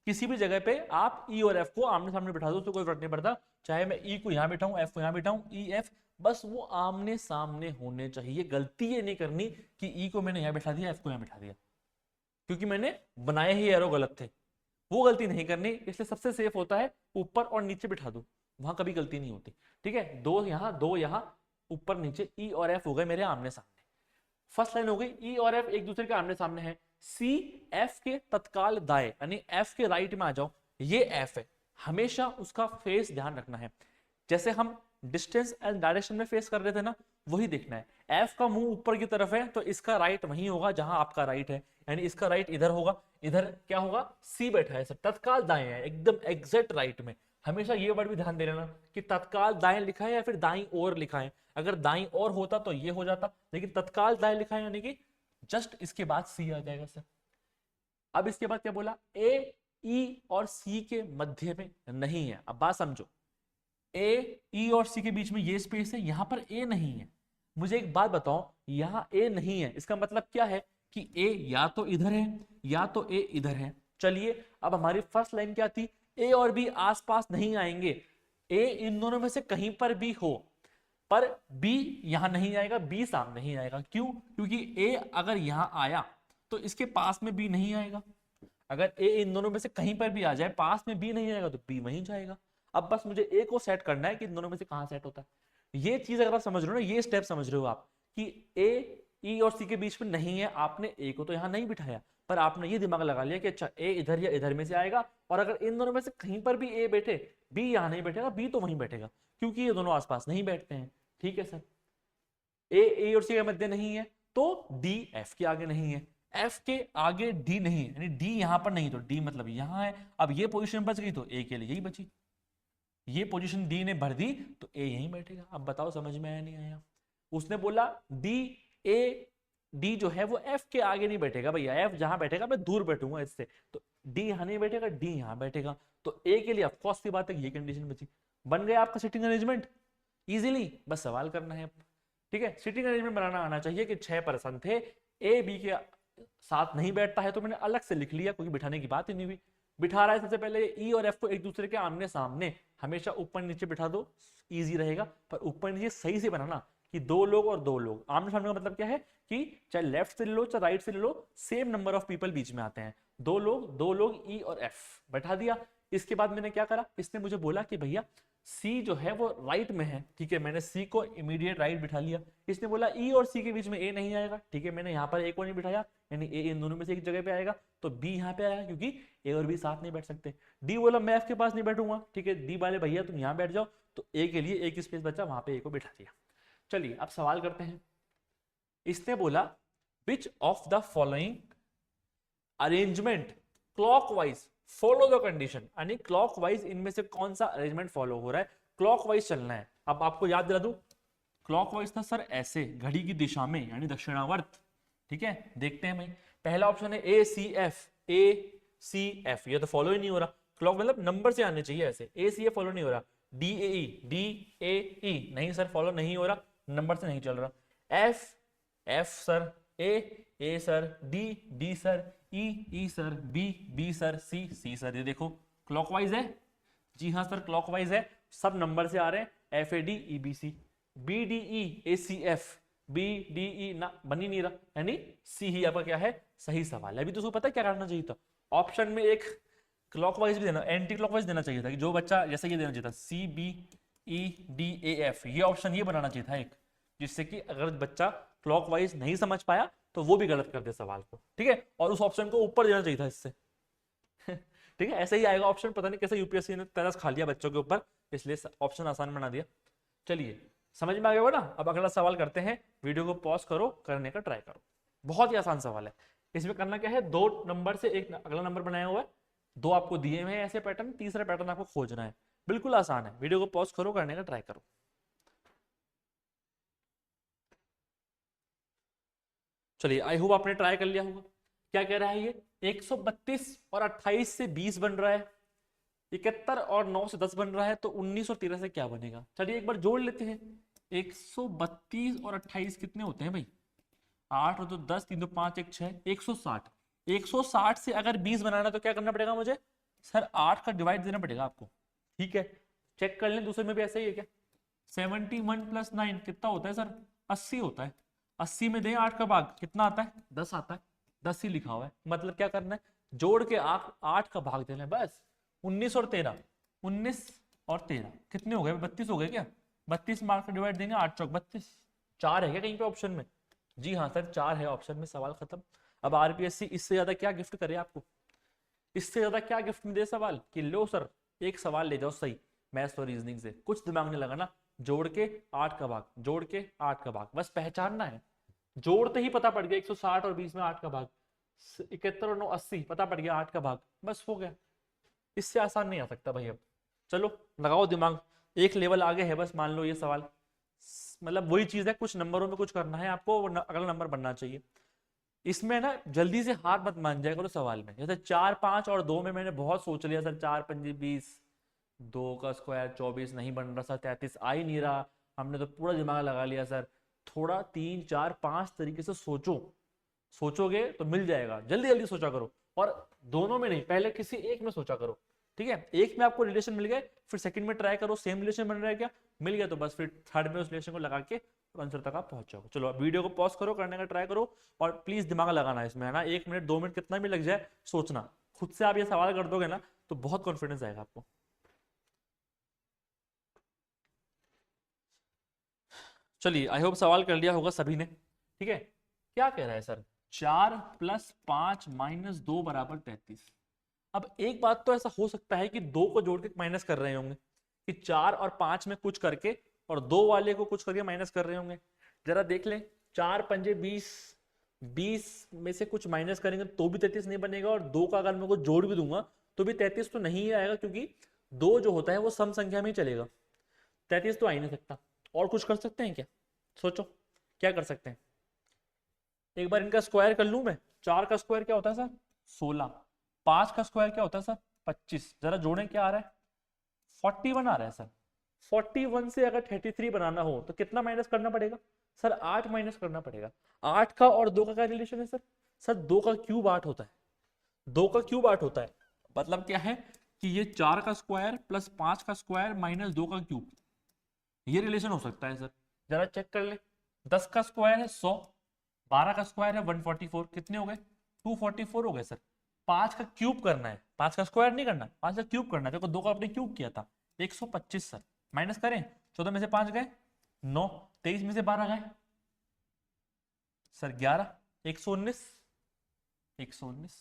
किसी भी जगह पे आप ई और एफ को आमने सामने बिठा दो, तो कोई फर्क नहीं पड़ता। चाहे मैं ई को यहां बिठाऊं, एफ को यहां बिठाऊं, ई एफ, बस वो आमने सामने होने चाहिए। गलती ये नहीं करनी कि ई को मैंने यहां बिठा दिया, एफ को यहां बिठा दिया, क्योंकि मैंने बनाए ही एरो गलत थे। वो गलती नहीं करनी, इसलिए सबसे सेफ होता है ऊपर और नीचे बिठा दो, वहां कभी गलती नहीं होती, ठीक है। 2 यहां 2 यहां, ऊपर नीचे ई और एफ हो गए मेरे आमने सामने। फर्स्ट लाइन हो गई, ई और एफ एक दूसरे के आमने सामने है। सी एफ के तत्काल दाएं, यानी एफ के राइट में आ जाओ, ये एफ है, हमेशा उसका फेस ध्यान रखना है। जैसे हम डिस्टेंस एंड डायरेक्शन में फेस कर रहे थे ना, वही देखना है। एफ का मुंह ऊपर की तरफ है तो इसका राइट वहीं होगा जहां आपका राइट है, यानी इसका राइट इधर होगा। इधर क्या होगा? सी बैठा है, तत्काल दाएं है, एकदम एग्जैक्ट राइट में। हमेशा ये वर्ड भी ध्यान दे लेना कि तत्काल दाएं लिखा है या फिर दाईं ओर लिखा है। अगर दाईं ओर होता तो ये हो जाता, लेकिन तत्काल दाएं लिखा है, यानी कि जस्ट इसके बाद सी आ जाएगा सर। अब इसके बाद क्या बोला? ए ई और सी के मध्य में नहीं है। अब बात समझो, ए ई और सी के बीच में ये स्पेस है, यहां पर ए नहीं है। मुझे एक बात बताओ, यहां ए नहीं है, इसका मतलब क्या है कि ए या तो इधर है या तो ए इधर है। चलिए अब हमारी फर्स्ट लाइन क्या थी? ए और बी आसपास नहीं आएंगे, ए इन दोनों में से कहीं पर भी हो, पर बी यहां नहीं आएगा, बी सामने ही आएगा। क्यों? क्योंकि ए अगर यहां आया तो इसके पास में बी नहीं आएगा। अगर ए इन दोनों में से कहीं पर भी आ जाए, पास में बी नहीं आएगा, तो बी वहीं जाएगा। अब बस मुझे ए को सेट करना है कि इन दोनों में से कहां सेट होता है। ये चीज अगर आप समझ रहे हो ना, ये स्टेप समझ रहे हो आप कि ए ई और सी के बीच में नहीं है, आपने ए को तो यहां नहीं बिठाया, पर आपने ये दिमाग लगा लिया कि अच्छा ए इधर या इधर में से आएगा, और अगर इन दोनों में से कहीं पर भी ए बैठे, बी यहां नहीं बैठेगा, बी तो वहीं बैठेगा, क्योंकि ये दोनों आसपास नहीं बैठते हैं। ठीक है सर, ए और सी के मध्य नहीं है तो डी एफ के आगे नहीं है, एफ के आगे डी नहीं है, यानी डी यहां पर नहीं, तो डी मतलब यहां है। अब ये पोजीशन बच गई तो ए के लिए यही बची, ये पोजीशन डी ने भर दी तो ए यहीं बैठेगा। अब बताओ समझ में आया नहीं आया? उसने बोला डी ए, डी जो है वो एफ के आगे नहीं बैठेगा भैया, एफ जहां बैठेगा मैं दूर बैठूंगा इससे, तो डी यहां नहीं बैठेगा, डी यहां बैठेगा, तो ए के लिए ऑफकोर्स की बात है ये कंडीशन बची। बन गया आपका सिटिंग अरेंजमेंट इजीली, बस सवाल करना है। ठीक है, सिटिंग अरेंजमेंट बनाना आना चाहिए कि 6 पर्सन थे, ए बी के साथ नहीं बैठता है तो मैंने अलग से लिख लिया, क्योंकि बिठाने की बात ही नहीं हुई। बिठा रहा है सबसे पहले ई और एफ को एक दूसरे के आमने सामने, हमेशा ऊपर नीचे बिठा दो, इजी रहेगा। पर ऊपर नीचे सही से बनाना कि दो लोग और दो लोग आमने सामने का मतलब क्या है कि चाहे लेफ्ट से ले लो चाहे राइट से ले लो, सेम नंबर ऑफ पीपल बीच में आते हैं। दो लोग ई और एफ बैठा दिया। इसके बाद मैंने क्या करा, इसने मुझे बोला कि भैया सी जो है वो राइट में है, ठीक है, मैंने सी को इमीडिएट राइट बिठा लिया। इसने बोला ई और सी के बीच में ए नहीं आएगा, ठीक है, मैंने यहाँ पर ए को नहीं बिठाया, यानी ए इन दोनों में से एक जगह पे आएगा, तो बी यहाँ पे आएगा क्योंकि ए और बी साथ नहीं बैठ सकते। डी बोला मैं एफ के पास नहीं बैठूंगा, ठीक है, डी वाले भैया तुम यहाँ बैठ जाओ, तो ए के लिए एक स्पेस बचा, वहां पे ए को बिठा दिया। चलिए अब सवाल करते हैं। इसने बोला which of the following arrangement clockwise follow the condition, यानी क्लॉकवाइज इनमें से कौन सा अरेंजमेंट फॉलो हो रहा है, क्लॉकवाइज चलना है। अब आपको याद दिला दूं, क्लॉकवाइज था सर ऐसे घड़ी की दिशा में, यानी दक्षिणावर्त, ठीक है। देखते हैं भाई, पहला ऑप्शन है ए सी एफ, ए सी एफ, ये तो फॉलो ही नहीं हो रहा, क्लॉक मतलब नंबर से आने चाहिए ऐसे, ए सी एफ फॉलो नहीं हो रहा, डी ए ई, डी ए ई नहीं सर फॉलो नहीं हो रहा, नंबर से नहीं चल रहा, एफ एफ सर, ए सर, डी सर, ई सर, बी सर, सी सर। ये देखो क्लॉकवाइज है, जी हाँ सर क्लॉकवाइज है, सब नंबर से आ रहे हैं, F A D E B C, B D E A C F, B D E ना बन ही नहीं रहा, यानी सी ही आपका क्या है सही सवाल है। अभी तो उसको पता है क्या करना चाहिए था, ऑप्शन में एक क्लॉकवाइज भी देना, एंटी क्लॉकवाइज देना चाहिए था, कि जो बच्चा जैसे ये देना चाहिए था C B E D A F, ये ऑप्शन ये बनाना चाहिए था एक, जिससे कि अगर बच्चा क्लॉकवाइज नहीं समझ पाया तो वो भी गलत कर दे सवाल को, ठीक है, और उस ऑप्शन को ऊपर देना चाहिए था इससे ठीक है, ऐसे ही आएगा ऑप्शन, पता नहीं कैसे यूपीएससी ने तरस खा लिया बच्चों के ऊपर, इसलिए ऑप्शन आसान बना दिया। चलिए समझ में आ गया होगा ना। अब अगला सवाल करते हैं, वीडियो को पॉज करो, करने का ट्राई करो, बहुत ही आसान सवाल है। इसमें करना क्या है, दो नंबर से एक अगला नंबर बनाया हुआ है, दो आपको दिए हुए हैं ऐसे पैटर्न, तीसरा पैटर्न आपको खोजना है, बिल्कुल आसान है। वीडियो को पॉज करो, करने का ट्राई करो। चलिए आई होप आपने ट्राई कर लिया होगा। क्या कह रहा है ये, 132 और 28 से 20 बन रहा है, 71 और 9 से 10 बन रहा है, तो 19 और 13 से क्या बनेगा। चलिए एक बार जोड़ लेते हैं, 132 और 28 कितने होते हैं भाई, 8 और 2 10, 3 2 5 1 6, 160। 160 से अगर 20 बनाना तो क्या करना पड़ेगा मुझे सर, 8 का डिवाइड देना पड़ेगा आपको, ठीक है। चेक कर लें दूसरे में भी ऐसा ही है क्या, 71 + 9 कितना होता है सर, 80 होता है, 80 में दें 8 का भाग कितना आता है, 10 आता है, 10 ही लिखा हुआ है, मतलब क्या करना है, जोड़ के 8 का भाग देना है बस। 19 और 13, 19 और 13 कितने हो गए, 32 हो गए क्या, 32 मार्क का डिवाइड देंगे, 8 चौक 32, 4 है क्या कहीं पे ऑप्शन में, जी हाँ सर 4 है ऑप्शन में, सवाल खत्म। अब आरपीएससी इससे ज्यादा क्या गिफ्ट करे आपको, इससे ज्यादा क्या गिफ्ट में दे सवाल, कि लो सर एक सवाल ले जाओ सही मैथ्स और रीजनिंग से, कुछ दिमाग नहीं लगाना, जोड़ के 8 का भाग, जोड़ के 8 का भाग, बस पहचानना है, जोड़ते ही पता पड़ गया 160 और 20 में 8 का भाग, 71 और 9 80, पता पड़ गया 8 का भाग, बस हो गया, इससे आसान नहीं आ सकता भाई। अब चलो लगाओ दिमाग, एक लेवल आगे है बस, मान लो ये सवाल, मतलब वही चीज है, कुछ नंबरों में कुछ करना है आपको, अगला नंबर बनना चाहिए। इसमें ना जल्दी से हार मत मान जाएगा तो सवाल में, जैसे 4 5 और 2 में मैंने बहुत सोच लिया सर, 4 5 20, 2 का स्क्वायर 24 नहीं बन रहा सर, 33 आ ही नहीं रहा, हमने तो पूरा दिमाग लगा लिया सर। थोड़ा 3 4 5 तरीके से सोचो, सोचोगे तो मिल जाएगा, जल्दी जल्दी सोचा करो, और दोनों में नहीं, पहले किसी एक में सोचा करो, ठीक है। एक में आपको रिलेशन मिल गए, फिर सेकंड में ट्राई करो, सेम रिलेशन बन रहा है क्या, मिल गया तो बस फिर थर्ड में उस रिलेशन को लगा के आंसर तक आप पहुंच जाओगे। चलो वीडियो को पॉज करो, करने का ट्राई करो, और प्लीज दिमाग लगाना इसमें है ना, 1 मिनट 2 मिनट कितना भी लग जाए सोचना, खुद से आप ये सवाल कर दोगे ना तो बहुत कॉन्फिडेंस आएगा आपको। चलिए आई होप सवाल कर लिया होगा सभी ने, ठीक है। क्या कह रहा है सर, 4 + 5 - 2 = 33। अब एक बात तो ऐसा हो सकता है कि 2 को जोड़ के माइनस कर रहे होंगे, कि 4 और 5 में कुछ करके और 2 वाले को कुछ करके माइनस कर रहे होंगे। जरा देख लें, 4 पंजे 20, 20 में से कुछ माइनस करेंगे तो भी 33 नहीं बनेगा, और 2 का अगर मैं को जोड़ भी दूंगा तो भी 33 तो नहीं आएगा, क्योंकि 2 जो होता है वो सम संख्या में ही चलेगा, 33 तो आ ही नहीं सकता। और कुछ कर सकते हैं क्या, सोचो क्या कर सकते हैं, एक बार इनका स्क्वायर कर लूं मैं, 4 का स्क्वायर क्या होता है सर 16, 5 का स्क्वायर क्या होता है सर 25, जरा जोड़ें क्या आ रहा है 41 आ रहा है सर। 41 से अगर 33 बनाना हो तो कितना माइनस करना पड़ेगा सर, 8 माइनस करना पड़ेगा। 8 का और 2 का क्या रिलेशन है सर, सर 2 का क्यूब 8 होता है, 2 का क्यूब 8 होता है, मतलब क्या है कि ये 4 का स्क्वायर प्लस 5 का स्क्वायर माइनस 2 का क्यूब, ये रिलेशन हो सकता है सर। जरा चेक कर ले, 10 का स्क्वायर है 100, 12 का स्क्वायर है 144, कितने हो गए 244 हो गए सर। 5 का क्यूब करना है, 5 का स्क्वायर नहीं करना, 5 का क्यूब करना है, देखो 2 का आपने क्यूब किया था 125 सर। माइनस करें, 14 में से 5 गए 9, 23 में से 12 गए सर 11, 119, 119।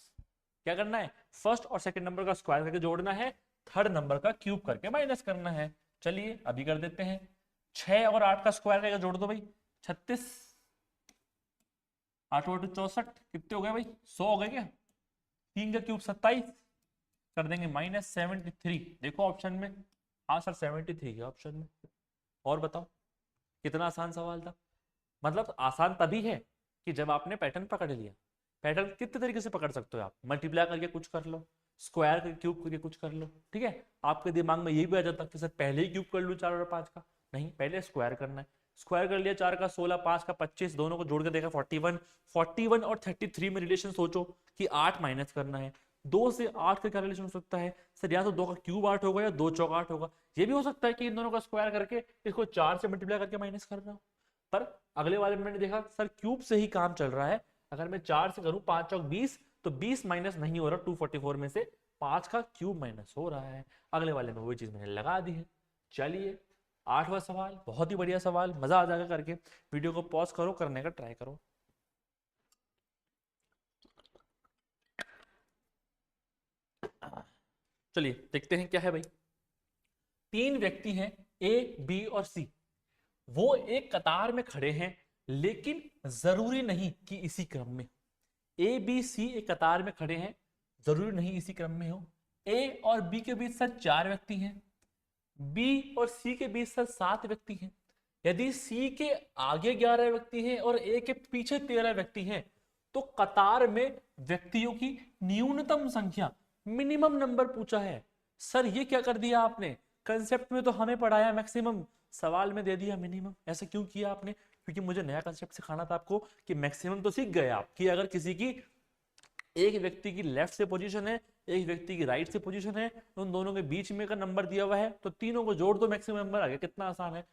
क्या करना है, फर्स्ट और सेकंड नंबर का स्क्वायर करके जोड़ना है, थर्ड नंबर का क्यूब करके माइनस करना है। चलिए अभी कर देते हैं, 6 और 8 का स्क्वायर करके जोड़ दो भाई 36, 8 और 64, कितने हो गए भाई 100 हो गए क्या, 3 का क्यूब 27, कर देंगे माइनस 73। देखो ऑप्शन में, हाँ सर 73 है ऑप्शन में। और बताओ कितना आसान सवाल था। मतलब आसान तभी है कि जब आपने पैटर्न पकड़ लिया। पैटर्न कितने तरीके से पकड़ सकते हो आप, मल्टीप्लाई करके कुछ कर लो, स्क्वायर करके क्यूब करके कुछ कर लो, ठीक है। आपके दिमाग में ये भी आ जाता कि सर पहले ही क्यूब कर लूँ 4 और 5 का, नहीं पहले स्क्वायर करना है। स्क्वायर कर लिया, 4 का 16, 5 का 25, दोनों को जोड़ के देखा 41, 41 और 33 में रिलेशन सोचो कि 8 माइनस करना है। 2 से 8 का क्या रिलेशन हो सकता है सर, या तो 2 का क्यूब 8 होगा या 2 चौक 8 होगा। ये भी हो सकता है कि इन दोनों का स्क्वायर करके इसको 4 से मल्टीप्लाई करके माइनस कर रहा हूं। पर अगले वाले में मैंने देखा सर क्यूब से ही काम चल रहा है, अगर मैं 4 से करूं 5 चौक 20, तो 20 माइनस नहीं हो रहा 244 में से 5 का क्यूब माइनस हो रहा है। अगले वाले में वही चीज मैंने लगा दी है। चलिए 8वां सवाल, बहुत ही बढ़िया सवाल, मजा आ जाएगा करके। वीडियो को पॉज करो, करने का ट्राई करो। चलिए देखते हैं क्या है भाई। 3 व्यक्ति हैं ए बी और सी, वो एक कतार में खड़े हैं, लेकिन जरूरी नहीं कि इसी क्रम में। ए बी सी एक कतार में खड़े हैं, जरूरी नहीं इसी क्रम में हो। ए और बी के बीच सर 4 व्यक्ति हैं, बी और सी के बीच सर 7 व्यक्ति हैं। यदि सी के आगे 11 व्यक्ति हैं और ए के पीछे 13 व्यक्ति हैं, तो कतार में व्यक्तियों की न्यूनतम संख्या, मिनिमम नंबर पूछा है। सर ये क्या कर दिया आपने, कंसेप्ट में तो हमें पढ़ाया मैक्सिमम, सवाल में दे दिया मिनिमम। ऐसा क्यों किया आपने, क्योंकि मुझे नया कंसेप्ट सिखाना था आपको कि मैक्सिमम तो सीख गए आप कि अगर किसी की, एक व्यक्ति की लेफ्ट से पोजीशन है, एक व्यक्ति की राइट से पोजीशन है, उन दोनों के बीच में का नंबर दिया हुआ है, तो तीनों को जोड़ दो मैक्सिमम नंबर आ गया। कितना आसान है,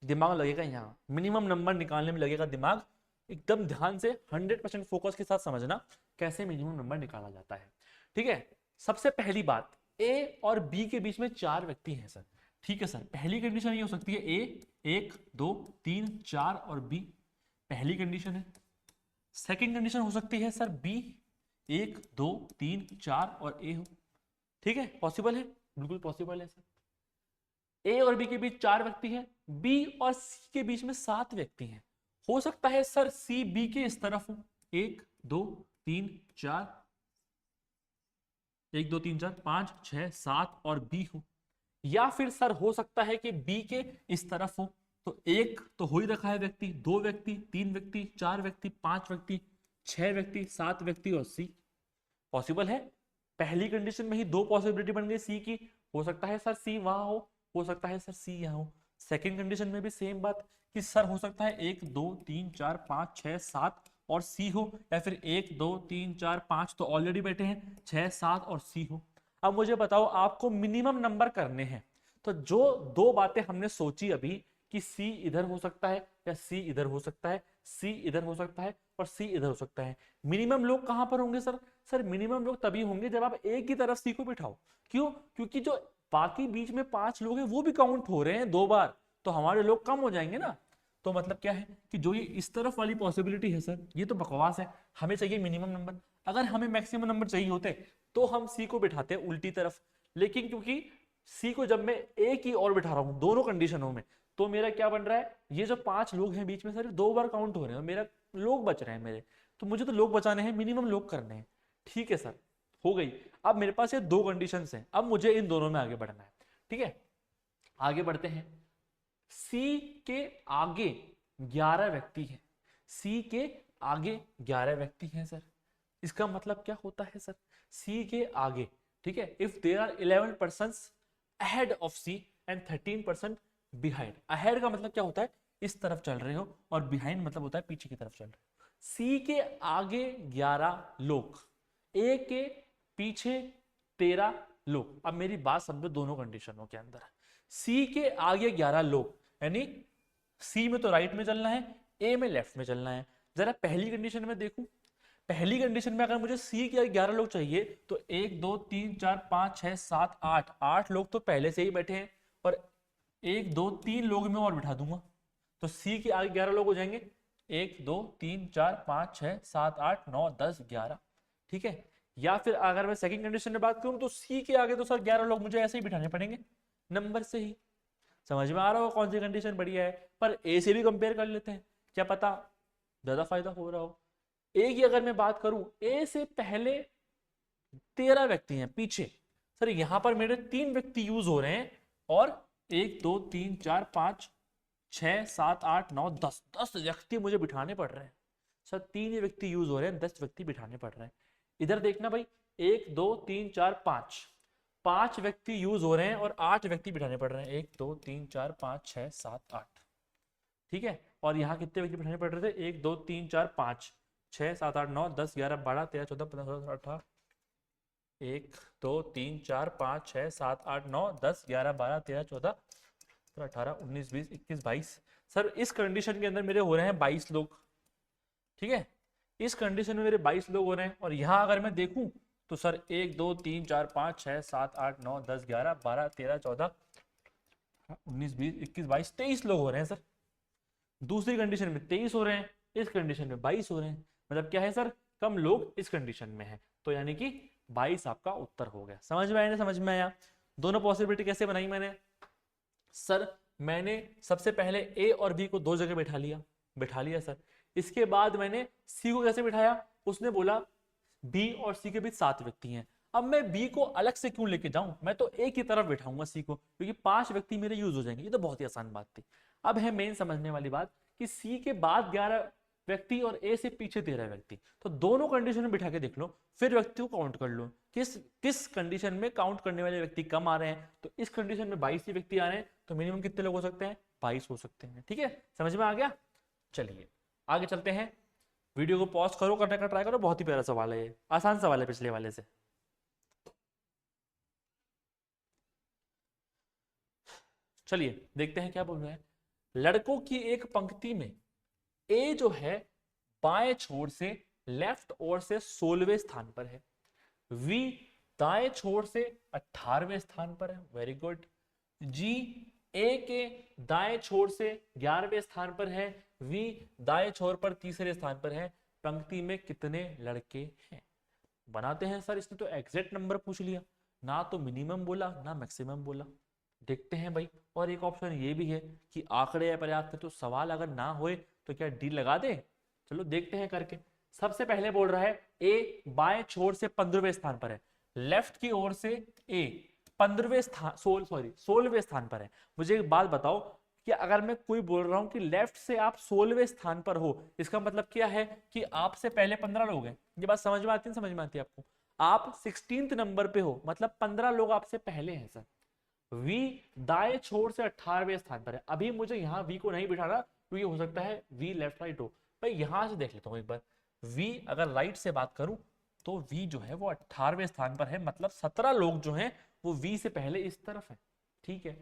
दिमाग लगेगा यहाँ, मिनिमम नंबर निकालने में लगेगा दिमाग। एकदम ध्यान से 100% फोकस के साथ समझना कैसे मिनिमम नंबर निकाला जाता है, ठीक है। सबसे पहली बात, ए और बी के बीच में 4 व्यक्ति हैं सर, ठीक है सर। पहली कंडीशन ये हो सकती है ए 1 2 3 4 और बी, पहली कंडीशन है। सेकंड कंडीशन हो सकती है सर बी 1 2 3 4 और ए हो, ठीक है, पॉसिबल है, बिल्कुल पॉसिबल है सर। ए और बी के बीच 4 व्यक्ति हैं, बी और सी के बीच में 7 व्यक्ति हैं। हो सकता है सर सी बी के इस तरफ हो, 1 2 3 4, 1 2 3 4 5 6 7 और बी हो। या फिर सर हो सकता है कि बी के इस तरफ हो, तो एक तो हो ही रखा है व्यक्ति, 2 व्यक्ति 3 व्यक्ति 4 व्यक्ति 5 व्यक्ति 6 व्यक्ति 7 व्यक्ति और सी, पॉसिबल है। पहली कंडीशन में ही 2 पॉसिबिलिटी बन गई सी की, हो सकता है सर सी वहां हो सकता है सर सी यहाँ हो। सेकंड कंडीशन में भी सेम बात कि सर हो सकता है 1 2 3 4 5 6 7 और सी हो, या फिर 1 2 3 4 5 तो ऑलरेडी बैठे हैं, 6 7 और सी हो। अब मुझे बताओ आपको मिनिमम नंबर करने हैं, तो जो 2 बातें हमने सोची अभी कि सी इधर हो सकता है या सी इधर हो सकता है, सी इधर हो सकता है और सी इधर हो सकता है, मिनिमम लोग कहां पर होंगे सर, सर मिनिमम लोग तभी होंगे जब आप एक ही तरफ सी को बिठाओ। क्यों, क्योंकि जो बाकी बीच में 5 लोग हैं वो भी काउंट हो रहे हैं 2 बार, तो हमारे लोग कम हो जाएंगे ना। तो मतलब क्या है कि जो ये इस तरफ वाली पॉसिबिलिटी है सर, ये तो बकवास है। हमें चाहिए मिनिमम नंबर, अगर हमें मैक्सिमम नंबर चाहिए होते तो हम सी को बिठाते उल्टी तरफ, लेकिन क्योंकि सी को जब मैं एक ही और बिठा रहा हूं दोनों कंडीशनों में, तो मेरा क्या बन रहा है, ये जो 5 लोग हैं बीच में सर 2 बार काउंट हो रहे हैं, मेरा लोग बच रहे हैं मेरे, तो मुझे तो लोग बचाने हैं, मिनिमम लोग करने हैं, ठीक है सर, हो गई। अब मेरे पास ये 2 कंडीशंस हैं, अब मुझे इन दोनों में आगे बढ़ना है, ठीक है। आगे बढ़ते हैं, सी के आगे 11 व्यक्ति हैं, सी के आगे 11 व्यक्ति हैं सर। इसका मतलब क्या होता है सर, सी के आगे, ठीक है, if there are 11 persons ahead of C and 13% behind. Ahead का मतलब क्या होता है, इस तरफ चल रहे हो, और बिहाइंड मतलब होता है पीछे की तरफ चल रहे हो। सी के आगे 11 लोग, ए के पीछे 13 लोग। अब मेरी बात समझो दोनों कंडीशनों के अंदर, सी के आगे 11 लोग, यानी सी में तो राइट में चलना है, ए में लेफ्ट में चलना है। जरा पहली कंडीशन में देखूं, पहली कंडीशन में अगर मुझे सी के 11 लोग चाहिए तो 1 2 3 4 5 6 7 8, 8 लोग तो पहले से ही बैठे हैं, और 1 2 3 लोग मैं और बिठा दूंगा, तो सी के आगे 11 लोग हो जाएंगे, 1 2 3 4 5 6 7 8 9 10 11। ठीक है, या फिर अगर मैं सेकंड कंडीशन में बात करूं तो सी के आगे तो सर 11 लोग मुझे ऐसे ही बिठाने पड़ेंगे नंबर से ही। समझ में आ रहा हो कौन सी कंडीशन बढ़िया है? पर ए से भी कंपेयर कर लेते हैं, क्या पता ज्यादा फायदा हो रहा हो। ए की अगर मैं बात करूं, ए से पहले 13 व्यक्ति हैं, पीछे सर यहां पर मेरे 3 व्यक्ति यूज हो रहे हैं, और 1 2 3 4 5 6 7 8 9 10, 10 व्यक्ति मुझे बिठाने पड़ रहे हैं सर। 3 व्यक्ति यूज हो रहे हैं, 10 व्यक्ति बिठाने पड़ रहे हैं। इधर देखना भाई, 1 2 3 4 5, 5 व्यक्ति यूज हो रहे हैं और 8 व्यक्ति बिठाने पड़ रहे हैं, 1 2 3 4 5 6 7 8। ठीक है, और यहाँ कितने व्यक्ति बिठाने पड़ रहे थे? 1 2 3 4 5 6 7 8 9 10 11 12 13 14 15 16 18, 1 2 3 4 5 6 7 8 9 10 11 12 13 14 18 19 20 21 22। सर इस कंडीशन के अंदर मेरे हो रहे हैं 22 लोग। ठीक है, इस कंडीशन में मेरे 22 लोग हो रहे हैं, और यहाँ अगर मैं देखूं तो सर 1 2 3 4 5 6 7 8 9 10 11 12 13 14 19 20 21 22 23 लोग हो रहे हैं सर। दूसरी कंडीशन में 23 हो रहे हैं, इस कंडीशन में 22 हो रहे हैं, मतलब क्या है सर, कम लोग इस कंडीशन में है, तो यानी कि 22 आपका उत्तर हो गया। समझ में आया ना? समझ में आया? दोनों पॉसिबिलिटी कैसे बनाई मैंने? सर मैंने सबसे पहले ए और बी को 2 जगह बिठा लिया सर। इसके बाद मैंने सी को कैसे बिठाया? उसने बोला बी और सी के बीच 7 व्यक्ति हैं। अब मैं बी को अलग से क्यों लेके जाऊं, मैं तो ए की तरफ बिठाऊंगा सी को, क्योंकि 5 व्यक्ति मेरे यूज हो जाएंगे। ये तो बहुत ही आसान बात थी। अब है मेन समझने वाली बात कि सी के बाद 11 व्यक्ति और ए से पीछे 13 व्यक्ति, तो दोनों कंडीशन में बिठा के देख लो, फिर व्यक्ति को काउंट कर लो किस किस कंडीशन में काउंट करने वाले व्यक्ति कम आ रहे हैं। तो इस कंडीशन में 22 ही व्यक्ति आ रहे हैं, तो मिनिमम कितने लोग हो सकते हैं? 22 हो सकते हैं। ठीक है, समझ में आ गया? चलिए आगे चलते हैं। वीडियो को पॉज करो, करने का ट्राई करो, बहुत ही प्यारा सवाल है ये, आसान सवाल है पिछले वाले से। चलिए देखते हैं क्या बोल रहे हैं। लड़कों की एक पंक्ति में ए जो है बाएं छोर से लेफ्ट ओर से 16वें स्थान पर है, वी दाएं छोर से 18वें स्थान पर है, वेरी गुड। जी ए के दाएं छोर से 11वें स्थान पर है, वी दाएं छोर पर तीसरे स्थान पर है। पंक्ति में कितने लड़के हैं? बनाते हैं सर। इसने तो एग्जैक्ट नंबर पूछ लिया, ना तो मिनिमम बोला ना मैक्सिमम बोला। देखते हैं भाई, और एक ऑप्शन ये भी है कि आंकड़े पर्याप्त है, तो सवाल अगर ना होए तो क्या डी लगा दे? चलो देखते हैं करके। सबसे पहले बोल रहा है ए बाएं छोर से 15वें स्थान पर है, लेफ्ट की ओर से ए 15वें स्थान 16वें स्थान पर है। मुझे एक बात बताओ कि अगर मैं कोई बोल रहा हूं कि लेफ्ट से आप 16वें स्थान पर हो, इसका मतलब क्या है कि आपसे पहले 15 लोग हैं। ये बात समझ में आती है? समझ में आती है आपको? आप 16th नंबर पे हो, मतलब 15 लोग आपसे पहले हैं सर। वी दाएं छोर से 18वें स्थान पर है। अभी मुझे यहाँ वी को नहीं बिठाना, क्योंकि हो सकता है वी लेफ्ट राइट हो। भाई यहां से देख लेता हूं एक बार, वी अगर राइट से बात करूं तो वी जो है वो 18वें स्थान पर है, मतलब 17 लोग जो हैं वो वी से पहले इस तरफ है। ठीक है,